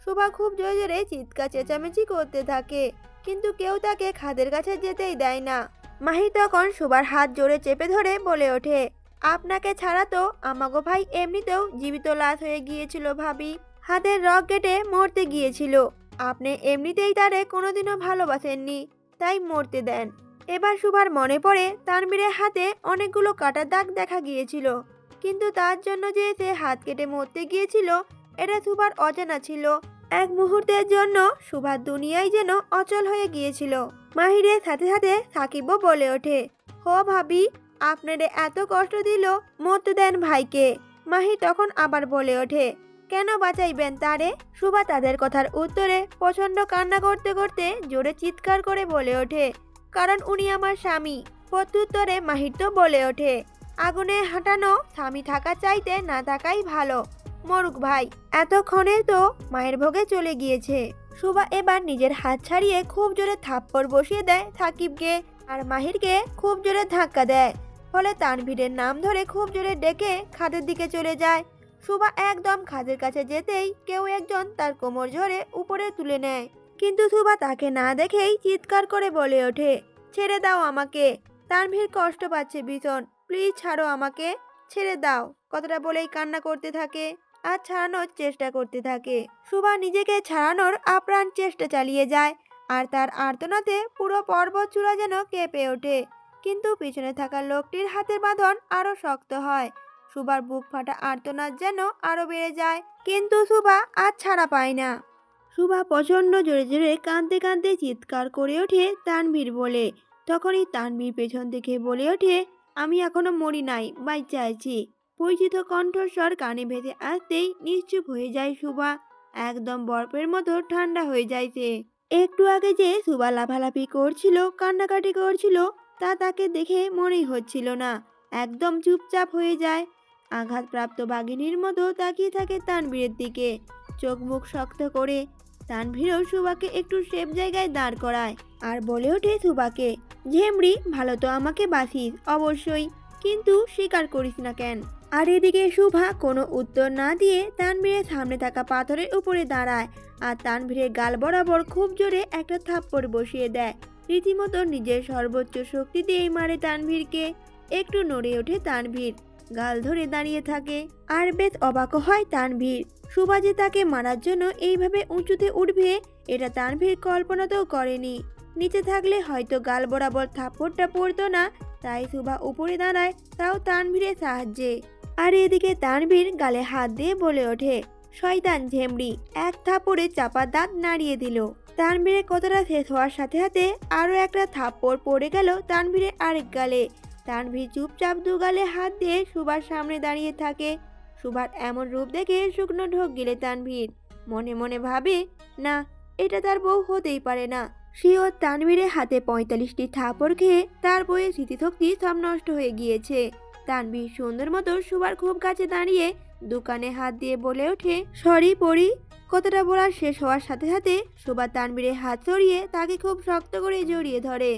শুভা খুব জোরে জোরে চিৎকার চেঁচামেচি করতে থাকে, কিন্তু কেউ তাকে খাদের কাছে যেতেই দেয় না। মাহি তখন শুভার হাত জোরে চেপে ধরে বলে ওঠে, আপনাকে ছাড়া তো আমাগো ভাই এমনিতেও জীবিত লাশ হয়ে গিয়েছিল ভাবি, হাতের রগ কেটে মরতে গিয়েছিল। আপনি এমনিতেই তারে কোনোদিনও ভালোবাসেননি, তাই মরতে দেন। এবার শুভার মনে পড়ে তানভীরের হাতে অনেকগুলো কাটার দাগ দেখা গিয়েছিল, কিন্তু তার জন্য যে সে হাত কেটে মরতে গিয়েছিল এটা শুভার অজানা ছিল। এক মুহূর্তের জন্য শুভার দুনিয়ায় যেন অচল হয়ে গিয়েছিল। মাহিরের সাথে সাথে সাকিবও বলে ওঠে, হো ভাবি, আপনারে এত কষ্ট দিল, মরতে দেন ভাইকে। মাহি তখন আবার বলে ওঠে, কেন বাঁচাইবেন তারে? শুভা তাদের কথার উত্তরে প্রচন্ড কান্না করতে করতে জোরে চিৎকার করে বলে ওঠে, কারণ উনি আমার স্বামী। প্রত্যুত্তরে মাহির তো বলে ওঠে, আগুনে হাঁটানো স্বামী থাকা চাইতে না থাকাই ভালো, মরুক ভাই। এতক্ষণে তো মায়ের ভোগে চলে গিয়েছে। শুভা এবার নিজের হাত ছাড়িয়ে খুব জোরে থাপ্পড় বসিয়ে দেয় সাকিবকে, আর মাহিরকে খুব জোরে ধাক্কা দেয়। ফলে তানভীরের নাম ধরে খুব জোরে ডেকে খাদের দিকে চলে যায়। শুভা একদম খাদের কাছে যেতেই কেউ একজন তার কোমর ধরে উপরে তুলে নেয়, কিন্তু শুভা তাকে না দেখেই চিৎকার করে বলে ওঠে, ছেড়ে দাও আমাকে, তানভীর কষ্ট পাচ্ছে ভীষণ, প্লিজ ছাড়ো আমাকে, ছেড়ে দাও। কথাটা বলেই কান্না করতে থাকে। আর ছাড়ানোর চেষ্টা করতে থাকে। সুভা নিজেকে ছাড়ানোর আপ্রাণ চেষ্টা চালিয়ে যায়, আর তার আর্তনাদে পুরো পর্বত চূড়া যেন কেঁপে ওঠে। কিন্তু পিছনে থাকা লোকটির হাতের বাঁধন আরো শক্ত হয়। সুভার বুক ফাটা আর্তনাদ যেন আরো বেড়ে যায়, কিন্তু সুভা আর ছাড়া পায় না। সুভা প্রচন্ড জোরে জোরে কাঁদতে কাঁদতে চিৎকার করে ওঠে তানভীর বলে। তখনই তানভীর পেছন থেকে বলে ওঠে, আমি এখনো মরি নাই, বাইচা আছি। পরিচিত কণ্ঠস্বর কানে ভেসে আসতেই নিশ্চুপ হয়ে যায় সুভা। একদম বরফের মতো ঠান্ডা হয়ে যায় সে। একটু আগে যে সুভা লাফালাফি করছিল, কান্নাকাটি করছিল, তা তাকে দেখে মনেই হচ্ছিল না। একদম চুপচাপ হয়ে যায়। আঘাতপ্রাপ্ত বাঘিনীর মতো তাকিয়ে থাকে তানভীরের দিকে, চোখ মুখ শক্ত করে। তানভীরও সুভাকে একটু সেফ জায়গায় দাঁড় করায় আর বলে ওঠে সুভাকে, ঝেমরি, ভালো তো আমাকে বাঁচিস অবশ্যই, কিন্তু স্বীকার করিস না কেন? আর এদিকে সুভা কোনো উত্তর না দিয়ে তানভীরের সামনে থাকা পাথরের উপরে দাঁড়ায় আর তানভীরের গাল বরাবর খুব জোরে একটা থাপ্পড় বসিয়ে দেয়। রীতিমতো নিজের সর্বোচ্চ শক্তি দিয়েই মারে তানভীরকে। একটু নড়ে ওঠে তানভীর, গাল ধরে দাঁড়িয়ে থাকে। আর বেশ অবাক হয় তানভীর। সুভা যে তাকে মারার জন্য এইভাবে উঁচুতে উঠবে, এটা তানভীর কল্পনাতেও করেনি। নিচে থাকলে হয়তো গাল বরাবর থাপ্পড়টা পড়তো না, তাই সুভা উপরে দাঁড়ায়, তাও তানভীরের সাহায্যে। আর এদিকে তানভীর গালে হাত দিয়ে বলে ওঠে, শয়তান ঝেমড়ি, এক থাপ্পড়ে চাপা দাঁত নাড়িয়ে দিল। তানভীরের কথাটা শেষ হওয়ার সাথে সাথে আরও একটা থাপ্পড় পড়ে গেল তানভীরের আরেক গালে। তানভীর চুপচাপ দু গালে হাত দিয়ে সুভার সামনে দাঁড়িয়ে থাকে। সুভার এমন রূপ দেখে শুকনো ঢোক গিলে তানভীর মনে মনে ভাবে, না, এটা তার বউ হতেই পারে না। সেও তানভীরের হাতে ৪৫টি থাপড় খেয়ে তার বইয়ের স্মৃতিশক্তি সব নষ্ট হয়ে গিয়েছে। তানভীর সুন্দর মতো সুভার খুব কাছে দাঁড়িয়ে দোকানে হাত দিয়ে বলে ওঠে, সরি পরি। কথাটা বলার শেষ হওয়ার সাথে সাথে সুভা তানভীরের হাত সরিয়ে তাকে খুব শক্ত করে জড়িয়ে ধরে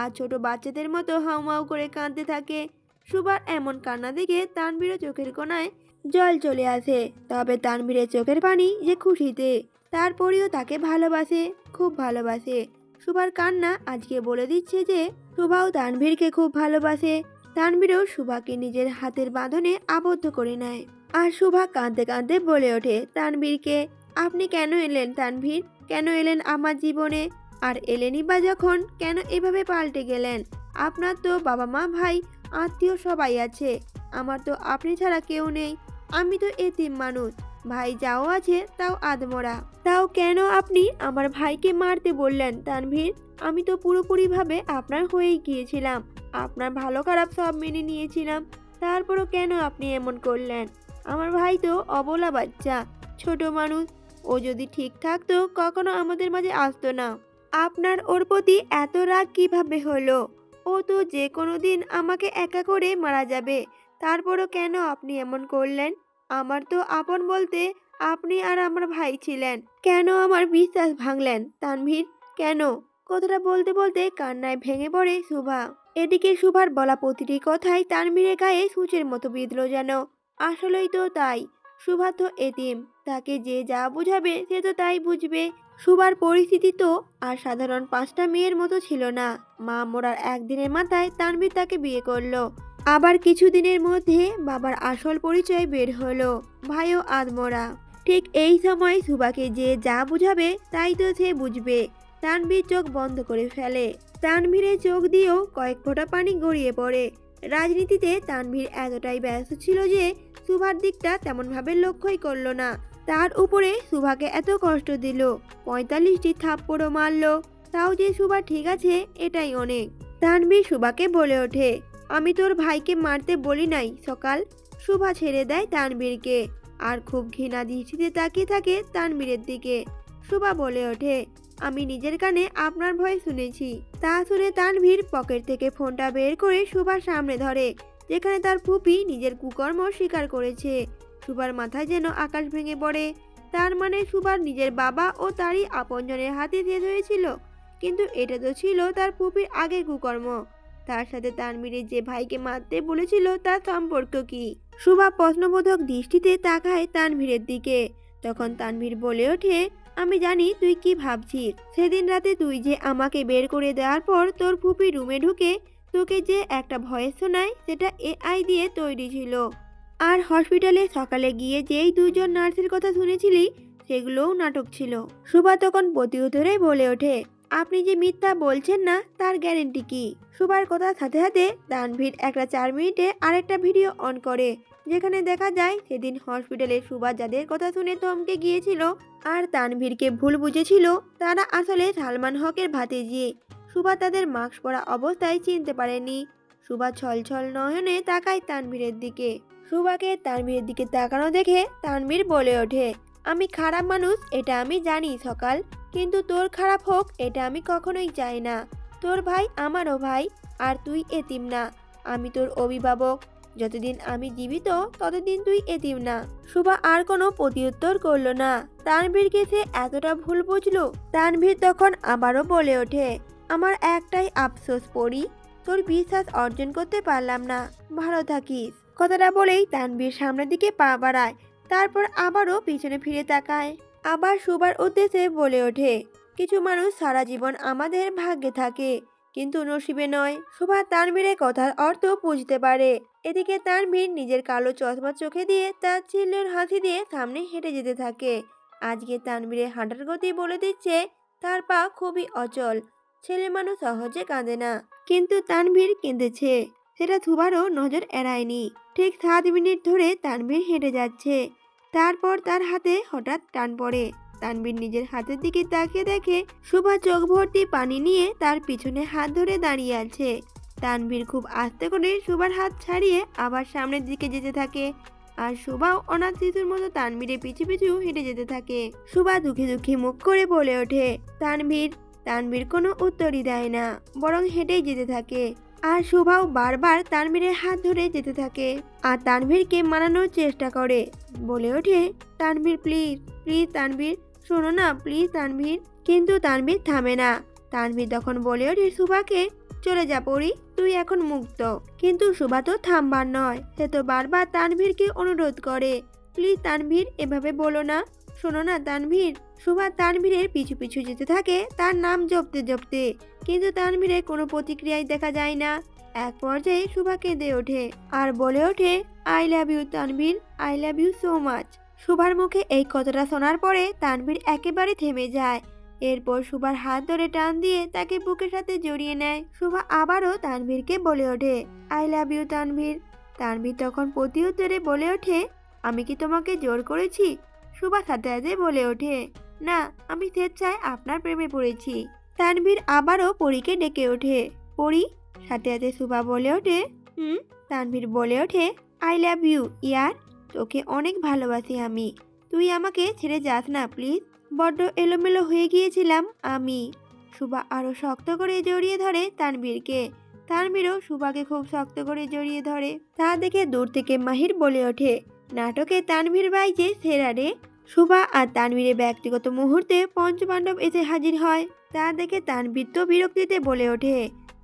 আর ছোট বাচ্চাদের মতো হাউমাউ করে কাঁদতে থাকে। সুভার এমন কান্না দেখে তানভীরের চোখের কোণায় জল চলে আসে। তবে তানভীরের চোখের পানি যে খুশিতে। তারপরেও তাকে ভালোবাসে, খুব ভালোবাসে। সুভার কান্না আজকে বলে দিচ্ছে যে সুভাও তানভীরকে খুব ভালোবাসে। তানভীরও সুভাকে নিজের হাতের বাঁধনে আবদ্ধ করে নেয়। আর সুভা কাঁদতে কাঁদতে বলে ওঠে তানভীরকে, আপনি কেন এলেন তানভীর? কেন এলেন আমার জীবনে? আর এলেনই বা যখন, কেন এভাবে পাল্টে গেলেন? আপনার তো বাবা মা ভাই আত্মীয় সবাই আছে, আমার তো আপনি ছাড়া কেউ নেই। আমি তো এতিম মানুষ, ভাই যাও আছে তাও আধমরা। তাও কেন আপনি আমার ভাইকে মারতে বললেন তানভীর? আমি তো পুরোপুরিভাবে আপনার হয়েই গিয়েছিলাম, আপনার ভালো খারাপ সব মেনে নিয়েছিলাম। তারপরও কেন আপনি এমন করলেন? আমার ভাই তো অবলা বাচ্চা, ছোট মানুষ, ও যদি ঠিক থাকতো কখনো আমাদের মাঝে আসতো না। আপনার ওর প্রতি এত রাগ কিভাবে হলো? ও তো যে কোনো দিন আমাকে একা করে মারা যাবে। তারপরও কেন আপনি এমন করলেন? আমার তো আপন বলতে আপনি আর আমার ভাই ছিলেন। কেন আমার বিশ্বাস ভাঙলেন তানভীর? কেন? কথাটা বলতে বলতে কান্নায় ভেঙে পড়ে সুভা। এদিকে সুভার বলা প্রতিটি কথাই তানভীরের গায়ে সূচের মতো বিঁধল যেন। আসলেই তো তাই, সুভা তো এতিম, তাকে যে যা বুঝাবে সে তো তাই বুঝবে। সুভার পরিস্থিতি তো আর সাধারণ ৫টা মেয়ের মতো ছিল না। মা মরার একদিনের মাথায় তানভীর তাকে বিয়ে করলো। আবার কিছুদিনের মধ্যে বাবার আসল পরিচয় বের হলো, ভাইও আধমরা। ঠিক এই সময় সুভাকে যে যা বুঝাবে তাই তো সে বুঝবে। তানভীর চোখ বন্ধ করে ফেলে। তানভীরের চোখ দিয়েও কয়েক ফোঁটা পানি গড়িয়ে পড়ে। রাজনীতিতে তানভীর এতটাই ব্যস্ত ছিল যে সুভার দিকটা তেমনভাবে লক্ষ্যই করল না। তার উপরে সুভাকে এত কষ্ট দিল, ৪৫টি থাপ্পড়ও মারল, তাও যে সুভা ঠিক আছে এটাই অনেক। তানভীর সুভাকে বলে ওঠে, আমি তোর ভাইকে মারতে বলি নাই সকাল। সুভা ছেড়ে দেয় তানভীরকে আর খুব ঘৃণা দৃষ্টিতে তাকিয়ে থাকে তানভীরের দিকে। সুভা বলে ওঠে, আমি নিজের কানে আপনার ভয় শুনেছি। তা শুনে তানভীর পকেট থেকে ফোনটা বের করে সুভার সামনে ধরে, যেখানে তার ফুপি নিজের কুকর্ম স্বীকার করেছে। সুভার মাথায় যেন আকাশ ভেঙে পড়ে। তার মানে সুভার নিজের বাবা ও তারই আপনজনের হাতে শেষ হয়েছিল। কিন্তু এটা তো ছিল তার ফুপির আগের কুকর্ম। তার সাথে তানভীরের যে ভাইকে মারতে বলেছিল তার সম্পর্ক কি? সুভা প্রশ্নবোধক দৃষ্টিতে তাকায় তানভীরের দিকে। তখন তানভীর বলে ওঠে, আমি জানি তুই কি ভাবছিস। সেদিন রাতে তুই যে আমাকে বের করে দেওয়ার পর তোর ফুপি রুমে ঢুকে তোকে যে একটা ভয়েস শোনায়, সেটা এআই দিয়ে তৈরি ছিল। আর হসপিটালে সকালে গিয়ে যেই দুজন নার্সের কথা শুনেছিলি সেগুলোও নাটক ছিল। সুভা তখন প্রতি উত্তরে বলে ওঠে, আপনি যে মিথ্যা বলছেন না তার গ্যারেন্টি কি? সুভার কথার সাথে সাথে তানভীর একটা 4 মিনিটে আরেকটা ভিডিও অন করে, যেখানে দেখা যায় সেদিন হসপিটালে সুভা যাদের কথা শুনে থমকে গিয়েছিল আর তানভীরকে ভুল বুঝেছিল তারা আসলে সালমান হকের ভাতিজি। সুভা তাদের মাস্ক পরা অবস্থায় চিনতে পারেনি। সুভা ছলছল নয়নে তাকায় তানভীরের দিকে। সুভাকে তানভীরের দিকে তাকানো দেখে তানভীর বলে ওঠে, আমি খারাপ মানুষ এটা আমি জানি সকাল, কিন্তু তোর খারাপ হোক এটা আমি কখনোই চাই না। তোর ভাই আমারও ভাই, আর তুই এতিম না। আমি তোর অভিভাবক। যতদিন আমি জীবিত ততদিন তুই এতিম না। সুভা আর কোনো প্রত্যুত্তর করলো না। তানভীরকে সে এতটা ভুল বুঝলো। তানভীর তখন আবারও বলে ওঠে, আমার একটাই আফসোস পড়ি, তোর বিশ্বাস অর্জন করতে পারলাম না। ভালো থাকিস। কথাটা বলেই তানভীর সামনের দিকে পা বাড়ায়, তারপর আবারও পিছনে ফিরে তাকায়। আবার সুভার উদ্দেশ্যে বলে ওঠে, কিছু মানুষ সারা জীবন আমাদের ভাগ্যে থাকে, কিন্তু নসিবে নয়। সুভা তানভীরের কথার অর্থ বুঝতে পারে। এদিকে তানভীর নিজের কালো চশমা চোখে দিয়ে তার চিল্লের হাসি দিয়ে সামনে হেঁটে যেতে থাকে। আজকে তানভীরের হাঁটার গতি বলে দিচ্ছে তার পা খুবই অচল। ছেলে মানুষ সহজে কাঁদে না, কিন্তু তানভীর কেঁদেছে, সেটা সুভারও নজর এড়ায়নি। ঠিক 7 মিনিট ধরে তানভীর হেঁটে যাচ্ছে। তারপর তার হাতে হঠাৎ টান পড়ে। তানভীর নিজের হাতের দিকে তাকিয়ে দেখে সুভা চোখ ভর্তি পানি নিয়ে তার পিছনে হাত ধরে দাঁড়িয়ে আছে। তানভীর খুব আস্তে করে সুভার হাত ছাড়িয়ে আবার সামনের দিকে যেতে থাকে, আর সুভাও অনাথ শিশুর মতো তানভীরের পিছু পিছু হেঁটে যেতে থাকে। সুভা দুঃখী দুঃখী মুখ করে বলে ওঠে, তানভীর। তানভীর কোনো উত্তরই দেয় না, বরং হেঁটেই যেতে থাকে। আর সুভাও বারবার তানভীরের হাত ধরে যেতে থাকে আর তানভীরকে মানানোর চেষ্টা করে। বলে ওঠে, তানভীর প্লিজ, প্লিজ তানভীর, শোনো না প্লিজ তানভীর। কিন্তু তানভীর থামে না। তানভীর তখন বলে ওঠে সুভাকে, চলে যা পরি, তুই এখন মুক্ত। কিন্তু সুভা তো থামবার নয়, সে তো বারবার তানভীরকে অনুরোধ করে, প্লিজ তানভীর এভাবে বলো না, শোনো না তানভীর। সুভা তানভীরের পিছু পিছু যেতে থাকে তার নাম জপতে জপতে, কিন্তু তানভীরের কোনো প্রতিক্রিয়াই দেখা যায় না। এক পর্যায়ে সুভা কেঁদে ওঠে আর বলে ওঠে, I love you Tanvir, I love you so much. সুভার মুখে এই কথাটা শোনার পরে তানভীর একেবারে থেমে যায়। এরপর সুভার হাত ধরে টান দিয়ে তাকে বুকের সাথে জড়িয়ে নেয়। সুভা আবারও তানভীরকে বলে ওঠে, I love you Tanvir. Tanvir তখন প্রতি উত্তরে বলে ওঠে, আমি কি তোমাকে জোর করেছি? সুভা সাথে সাথে বলে ওঠে, না, আমি স্বেচ্ছায় আপনার প্রেমে পড়েছি। তানভীর আবারও পরীকে ডেকে ওঠে, পরী। সাথে সাথে সুভা বলে ওঠে, হুম। তানভীর বলে ওঠে, আই লাভ ইউ ইয়ার, তোকে অনেক ভালোবাসি আমি। তুই আমাকে ছেড়ে যাস না প্লিজ, বড্ড এলোমেলো হয়ে গিয়েছিলাম আমি। সুভা আরো শক্ত করে জড়িয়ে ধরে তানভীরকে। তানভীরও সুভাকে খুব শক্ত করে জড়িয়ে ধরে। তা দেখে দূর থেকে মাহির বলে ওঠে, নাটকে তানভীর ভাই যে সেরা রে। সুভা আর তানভীরের ব্যক্তিগত মুহূর্তে পঞ্চপাণ্ডব এসে হাজির হয়। তা দেখে তানভীর তো বিরক্তিতে বলে ওঠে,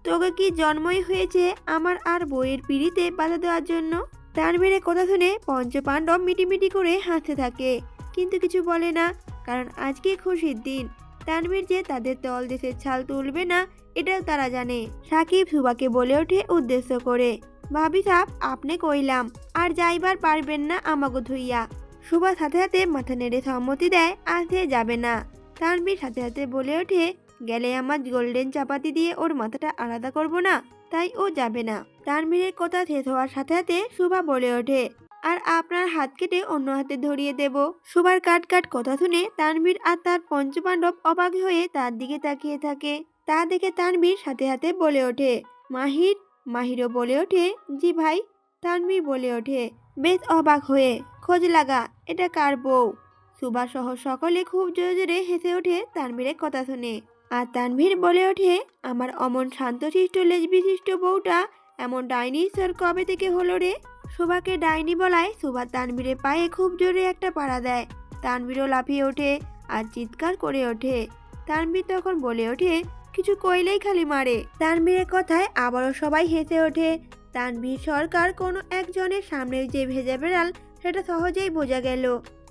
তোকে কি জন্মই হয়েছে আমার আর বইয়ের পিড়িতে বাধা দেওয়ার জন্য? তানভীরের কথা শুনে পঞ্চপাণ্ডব মিটিমিটি করে হাসতে থাকে, কিন্তু কিছু বলে না, কারণ আজকে খুশির দিন। তানভীর যে তাদের তল দেশের ছাল তুলবে না এটাও তারা জানে। সাকিব সুভাকে বলে ওঠে উদ্দেশ্য করে, ভাবি সাপ আপনি কইলাম আর যাইবার পারবেন না আমাকে ধুইয়া। সুভা সাথে সাথে মাথা নেড়ে সম্মতি দেয় আর সে যাবে না। তানভীর সাথে সাথে বলে ওঠে, গেলে আমার গোল্ডেন চাপাতি দিয়ে ওর মাথাটা আলাদা করব না, তাই ও যাবে না। তানভীরের কথা শেষ হওয়ার সাথে সাথে সুভা বলে ওঠে, আর আপনার হাত কেটে অন্য হাতে ধরিয়ে দেব। সুভার কাট কাট কথা শুনে তানভীর আর তার পঞ্চপাণ্ডব অবাক হয়ে তার দিকে তাকিয়ে থাকে। তা দেখে তানভীর সাথে সাথে বলে ওঠে, মাহির। মাহিরও বলে ওঠে, জি ভাই। তানভীর বলে ওঠে, বেশ অবাক হয়ে, খোঁজ লাগা এটা কার বউ? সুভা সহ সকলে খুব জোরে জোরে হেসে ওঠে তানভীরের কথা শুনে। আর তানভীর বলে ওঠে, আমার অমন শান্তশিষ্ট লেজবিশিষ্ট বউটা এমন ডাইনি ঈশ্বর কবে থেকে হলো রে? সুভাকে ডাইনি বলায় সুভা তানভীরের পায়ে খুব জোরে একটা পাড়া দেয়। তানভীরও লাফিয়ে ওঠে আর চিৎকার করে ওঠে। তানভীর তখন বলে ওঠে, কিছু কইলেই খালি মারে। তানভীরের কথায় আবারও সবাই হেসে ওঠে। তানভীর সরকার কোনো একজনের সামনের যে ভেজা বেড়াল সেটা সহজেই বোঝা গেল।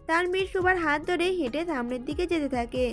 তানভীর সুভার হাত ধরে হেঁটে সামনের দিকে যেতে থাকে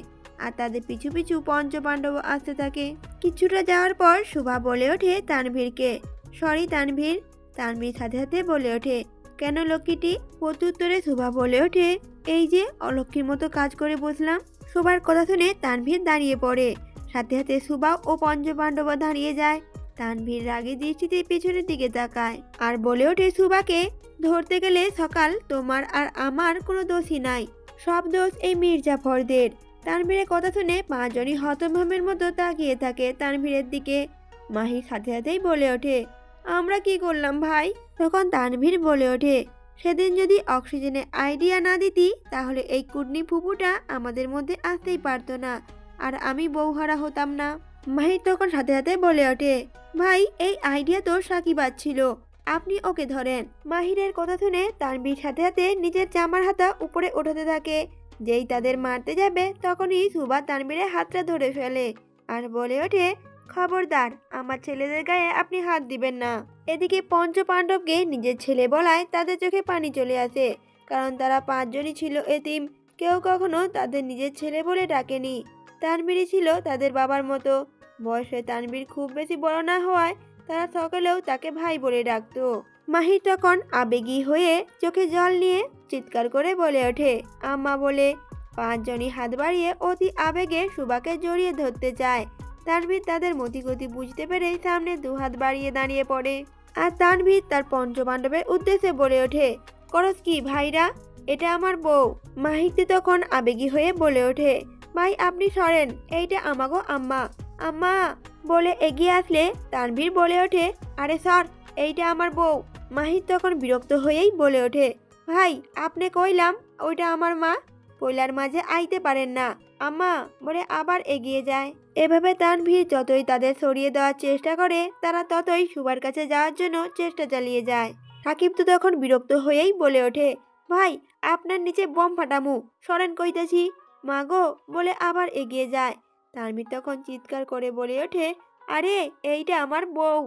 আর তাদের পিছু পিছু পঞ্চপাণ্ডব আসতে থাকে। কিছুটা যাওয়ার পর সুভা বলে ওঠে তানভীরকে, সরি তানভীর। তানভীর সাথে সাথে বলে ওঠে, কেন লক্ষ্মীটি? প্রত্যুত্তরে শুভা বলে ওঠে, এই যে অলক্ষ্মীর মতো কাজ করে বসলাম। শুভার কথা শুনে তানভীর দাঁড়িয়ে পড়ে। সাথে সাথে শুভা ও পঞ্চপাণ্ডব দাঁড়িয়ে যায়। তানভীর রাগী দৃষ্টিতে পেছনের দিকে তাকায় আর বলে ওঠে শুভাকে, ধরতে গেলে সকাল তোমার আর আমার কোনো দোষই নাই, সব দোষ এই মির্জাফরদের। তানভীরের কথা শুনে পাঁচজনই হতভম্বের মতো তাকিয়ে থাকে তানভীরের দিকে। মাহির সাথে সাথেই বলে ওঠে, আমরা কি করলাম ভাই? তখন তানভীর বলে ওঠে, সেদিন যদি অক্সিজেনের আইডিয়া না দিতি তাহলে এই কুডনি ফুপুটা আমাদের মধ্যে আসতেই পারতো না, আর আমি বউহারা হতাম না। মাহির তখন সাথে সাথে বলে ওঠে, ভাই এই আইডিয়া তো সাকিবার ছিল, আপনি ওকে ধরেন। মাহিরের কথা শুনে তানভীর সাথে সাথে নিজের জামার হাতা উপরে ওঠাতে থাকে। যেই তাদের মারতে যাবে তখনই শুভা তানভীরের হাতটা ধরে ফেলে আর বলে ওঠে, খবরদার, আমার ছেলেদের গায়ে আপনি হাত দিবেন না। এদিকে পঞ্চপাণ্ডবকে নিজের ছেলে বলায় তাদের চোখে পানি চলে আসে, কারণ তারা পাঁচজনই ছিল এতিম। কেউ কখনো তাদের নিজের ছেলে বলে ডাকেনি। তানভীরই ছিল তাদের বাবার মতো। বয়সে তানভীর খুব বেশি বড় না হওয়ায় তারা সকলেও তাকে ভাই বলে ডাকতো। মাহি তখন আবেগী হয়ে চোখে জল নিয়ে চিৎকার করে বলে ওঠে, আম্মা বলে। পাঁচজনই হাত বাড়িয়ে অতি আবেগে শুভাকে জড়িয়ে ধরতে চায়। তানভীর তাদের মতিগতি বুঝতে পেরে সামনে দুহাত বাড়িয়ে দাঁড়িয়ে পড়ে আর তানভীর তার পঞ্চপাণ্ডবের উদ্দেশ্যে বলে ওঠে, করস কি ভাইরা, এটা আমার বউ। মাহিতে তখন আবেগী হয়ে বলে ওঠে, ভাই আপনি সরেন, এইটা আমাগো আম্মা। আম্মা বলে এগিয়ে আসলে তানভীর বলে ওঠে, আরে সর, এইটা আমার বউ। মাহির তখন বিরক্ত হয়েই বলে ওঠে, ভাই আপনি কইলাম ওইটা আমার মা, পয়লার মাঝে আইতে পারেন না। আম্মা বলে আবার এগিয়ে যায়। এভাবে তানভীর যতই তাদের সরিয়ে দেওয়ার চেষ্টা করে তারা ততই শুভার কাছে যাওয়ার জন্য চেষ্টা চালিয়ে যায়। সাকিব তো তখন বিরক্ত হয়েই বলে ওঠে, ভাই আপনার নিচে বম ফাটামু, সরেন কইতেছি। মা গো বলে আবার এগিয়ে যায়। তানভীর তখন চিৎকার করে বলে ওঠে, আরে এইটা আমার বউ।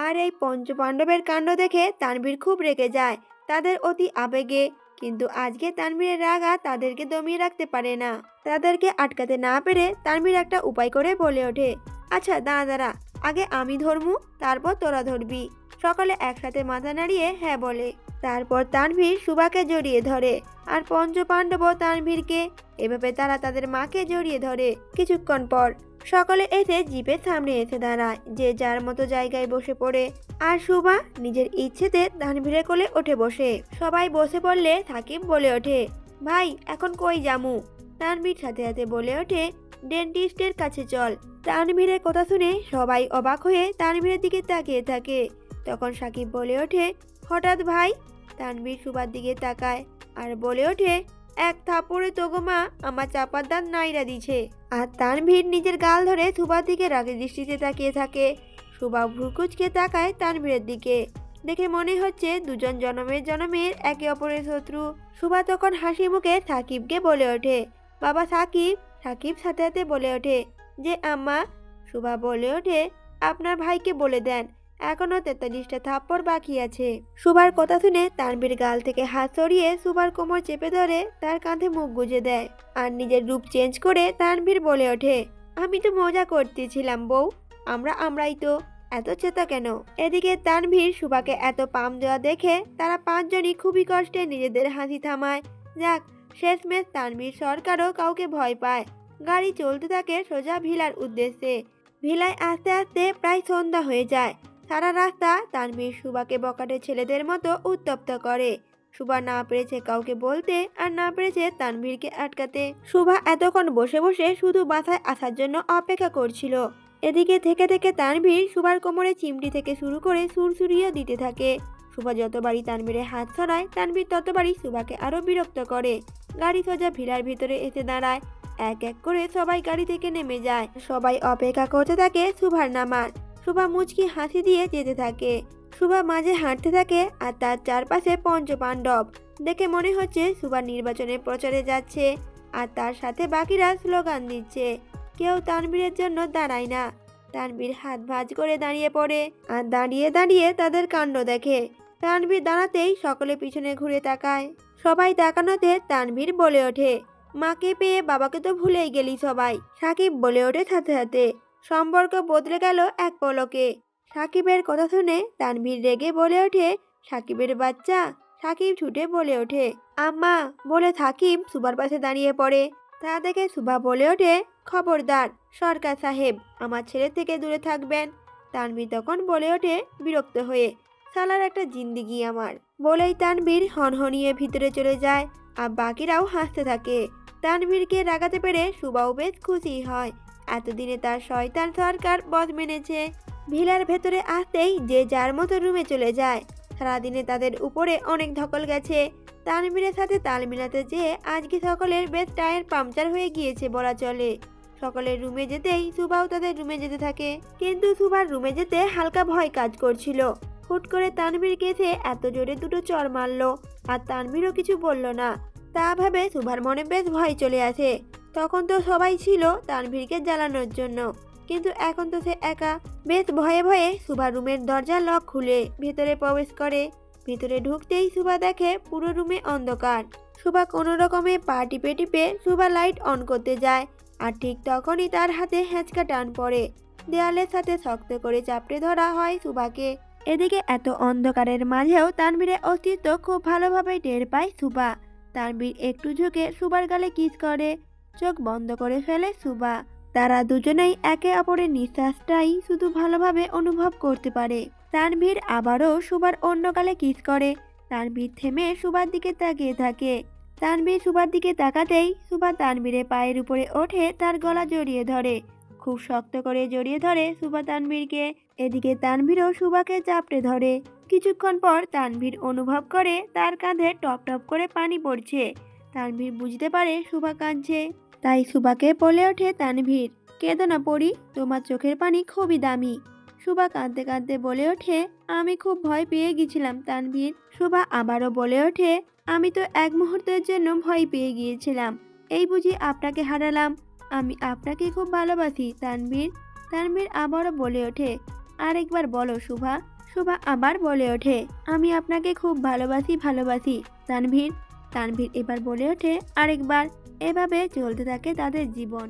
আর এই পঞ্চপাণ্ডবের কাণ্ড দেখে তানভীর খুব রেগে যায় তাদের অতি আবেগে। কিন্তু আজকে তানভীরের রাগা তাদেরকে দমিয়ে রাখতে পারে না। তাদেরকে আটকাতে না পেরে তানভীর একটা উপায় করে বলে ওঠে, আচ্ছা দাঁড়া দাঁড়া, আগে আমি ধরমু, তারপর তোরা ধরবি। সকলে একসাথে মাথা নাড়িয়ে হ্যাঁ বলে। তারপর তানভীর শুভাকে জড়িয়ে ধরে আর পঞ্চপাণ্ডব তানভীরকে। এভাবে তারা তাদের মাকে জড়িয়ে ধরে। কিছুক্ষণ পর সকলে এসে জিপের সামনে এসে দাঁড়ায়, যে যার মতো জায়গায় বসে পড়ে। আর শুভা নিজের ইচ্ছেতে তানভীরের কোলে উঠে বসে। সবাই বসে পড়লে সাকিব বলে ওঠে, ভাই এখন কই জামু? তানভীর সাথে সাথে বলে ওঠে, ডেন্টিস্টের কাছে চল। তানভীরের কথা শুনে সবাই অবাক হয়ে তানভীরের দিকে তাকিয়ে থাকে। তখন সাকিব বলে ওঠে, হঠাৎ ভাই? তানভীর শুভার দিকে তাকায় আর বলে ওঠে, এক থাপড়ে তোগো মা আমার চাপার দাঁত নাইরা দিছে। আর তানভীর নিজের গাল ধরে শুভার দিকে রাগের দৃষ্টিতে তাকিয়ে থাকে। শুভা ভ্রুকুচকে তাকায় তানভীরের দিকে। দেখে মনে হচ্ছে দুজন জনমের একে অপরের শত্রু। শুভা তখন হাসি মুখে সাকিবকে বলে ওঠে, বাবা সাকিব। সাকিব সাথে সাথে বলে ওঠে, যে আম্মা। শুভা বলে ওঠে, আপনার ভাইকে বলে দেন এখনো 43টা থাপ্পড় বাকি আছে। শুভার কথা শুনে তানভীর গাল থেকে হাত সরিয়ে শুভার কোমর চেপে ধরে তার কাঁধে মুখ গুজে দেয় আর নিজের রূপ চেঞ্জ করে তানভীর বলে ওঠে, আমি তো মজা করতেছিলাম বউ, আমরাই তো, এত চেতা কেন? এদিকে তানভীর শুভাকে এত পাম দেওয়া দেখে তারা পাঁচজনই খুবই কষ্টে নিজেদের হাসি থামায়। যাক, শেষমেশ তানভীর সরকারও কাউকে ভয় পায়। গাড়ি চলতে থাকে সোজা ভিলার উদ্দেশ্যে। ভিলায় আস্তে আস্তে প্রায় সন্ধ্যা হয়ে যায়। সারা রাস্তা তানভীর শুভাকে বকাটে ছেলেদের মতো উত্তপ্ত করে। শুভা না পেরেছে কাউকে বলতে আর না পেরেছে তানভীরকে আটকাতে। শুভা এতক্ষণ বসে বসে শুধু বাসায় আসার জন্য অপেক্ষা করছিল। এদিকে থেকে থেকে তানভীর শুভার কোমরে চিমটি থেকে শুরু করে সুরসুরিয়ে দিতে থাকে। শুভা যতবারই তানভীরের হাত ছড়ায় তানভীর ততবারই শুভাকে আরো বিরক্ত করে। গাড়ি সোজা ভিলার ভিতরে এসে দাঁড়ায়। এক এক করে সবাই গাড়ি থেকে নেমে যায়। সবাই অপেক্ষা করতে থাকে শুভার নামার। শুভা মুচকি হাসি দিয়ে যেতে থাকে। শুভা মাঝে হাঁটতে থাকে আর তার চারপাশে পঞ্চপাণ্ডব। দেখে মনে হচ্ছে শুভা নির্বাচনের প্রচারে যাচ্ছে আর তার সাথে বাকিরা স্লোগান দিচ্ছে। কেউ তানভীরের জন্য দাঁড়ায় না। তানভীর হাত ভাঁজ করে দাঁড়িয়ে পড়ে আর দাঁড়িয়ে দাঁড়িয়ে তাদের কাণ্ড দেখে। তানভীর দাঁড়াতেই সকলে পিছনে ঘুরে তাকায়। সবাই তাকানোতে তানভীর বলে ওঠে, মাকে পেয়ে বাবাকে তো ভুলেই গেলি সবাই। সাকিব বলে ওঠে সাথে সাথে, সম্পর্ক বদলে গেল এক পলকে। সাকিবের কথা শুনে তানভীর রেগে বলে ওঠে, সাকিবের বাচ্চা, সাকিব ছুটে বলে ওঠে, আম্মা বলে সাকিব সুবার পাশে দাঁড়িয়ে পড়ে। তা দেখে সুবা বলে ওঠে, খবরদার সরকার সাহেব, আমার ছেলে থেকে দূরে থাকবেন। তানভীর তখন বলে ওঠে বিরক্ত হয়ে, সালার একটা জিন্দিগি আমার। বলেই তানভীর হনহনিয়ে ভিতরে চলে যায় আর বাকিরাও হাসতে থাকে। তানভীরকে রাগাতে পেরে সুবাও বেশ খুশি হয়। এতদিনে তার শয়তান সরকার বদ মেনেছে। ভিলার ভেতরে আসতেই যে যার মতো রুমে চলে যায়। সারাদিনে তাদের উপরে অনেক ধকল গেছে। তানভীরের সাথে তাল মিলাতে যেয়ে আজকে সকলের বেশ টায়ার পাংচার হয়ে গিয়েছে বলা চলে। সকলের রুমে যেতেই সুবাও তাদের রুমে যেতে থাকে, কিন্তু সুবার রুমে যেতে হালকা ভয় কাজ করছিল। হুট করে তানভীরকে এসে এত জোরে দুটো চড় মারলো, আর তানভীরও কিছু বলল না। তা ভাবে সুবার মনে বেশ ভয় চলে আসে। তখন তো সবাই ছিল তানভীরকে জ্বালানোর জন্য, কিন্তু এখন তো সে একা। বেশ ভয়ে ভয়ে সুবার রুমের দরজা লক খুলে ভেতরে প্রবেশ করে। ভেতরে ঢুকতেই সুবা দেখে পুরো রুমে অন্ধকার। সুবা কোনো রকমে পা টিপে টিপে সুবা লাইট অন করতে যায়, আর ঠিক তখনই তার হাতে হ্যাঁচকা টান পড়ে। দেয়ালের সাথে শক্ত করে চাপড়ে ধরা হয় সুবাকে। এদিকে এত অন্ধকারের মাঝেও তানভীরের অস্তিত্ব খুব ভালোভাবে টের পায় সুবা। তানভীর একটু ঝুঁকে সুবার গালে কিস করে, চোখ বন্ধ করে ফেলে সুবা। তারা দুজনেই একে অপরের নিঃশ্বাসটাই শুধু ভালোভাবে অনুভব করতে পারে। তানভীর আবারও সুবার অন্য গালে কিস করে। তানভীর থেমে সুবার দিকে তাকিয়ে থাকে। তানভীর সুবার দিকে তাকাতেই সুবা তানভীরের পায়ের উপরে ওঠে, তার গলা জড়িয়ে ধরে। খুব শক্ত করে জড়িয়ে ধরে সুবা তানভীরকে। এদিকে তানভীরও সুবাকে চাপড়ে ধরে। কিছুক্ষণ পর তানভীর অনুভব করে তার কাঁধে টপ টপ করে পানি পড়ছে। তানভীর বুঝতে পারে সুবা কাঁদছে, তাই সুবাকে বলে ওঠে, তানভীর কেঁদো না পড়ি, তোমার চোখের পানি খুবই দামি। সুবা কাঁদতে কাঁদতে বলে ওঠে, আমি খুব ভয় পেয়ে গেছিলাম তানভীর। সুবা আবারও বলে ওঠে, আমি তো এক মুহূর্তের জন্য ভয় পেয়ে গিয়েছিলাম, এই বুঝি আপনাকে হারালাম। আমি আপনাকে খুব ভালোবাসি তানভীর। তানভীর আবারও বলে ওঠে, আরেকবার বলো সুভা। সুভা আবার বলে ওঠে, আমি আপনাকে খুব ভালোবাসি ভালোবাসি তানভীর। তানভীর এবার বলে ওঠে, আরেকবার। এভাবে চলতে থাকে তাদের জীবন।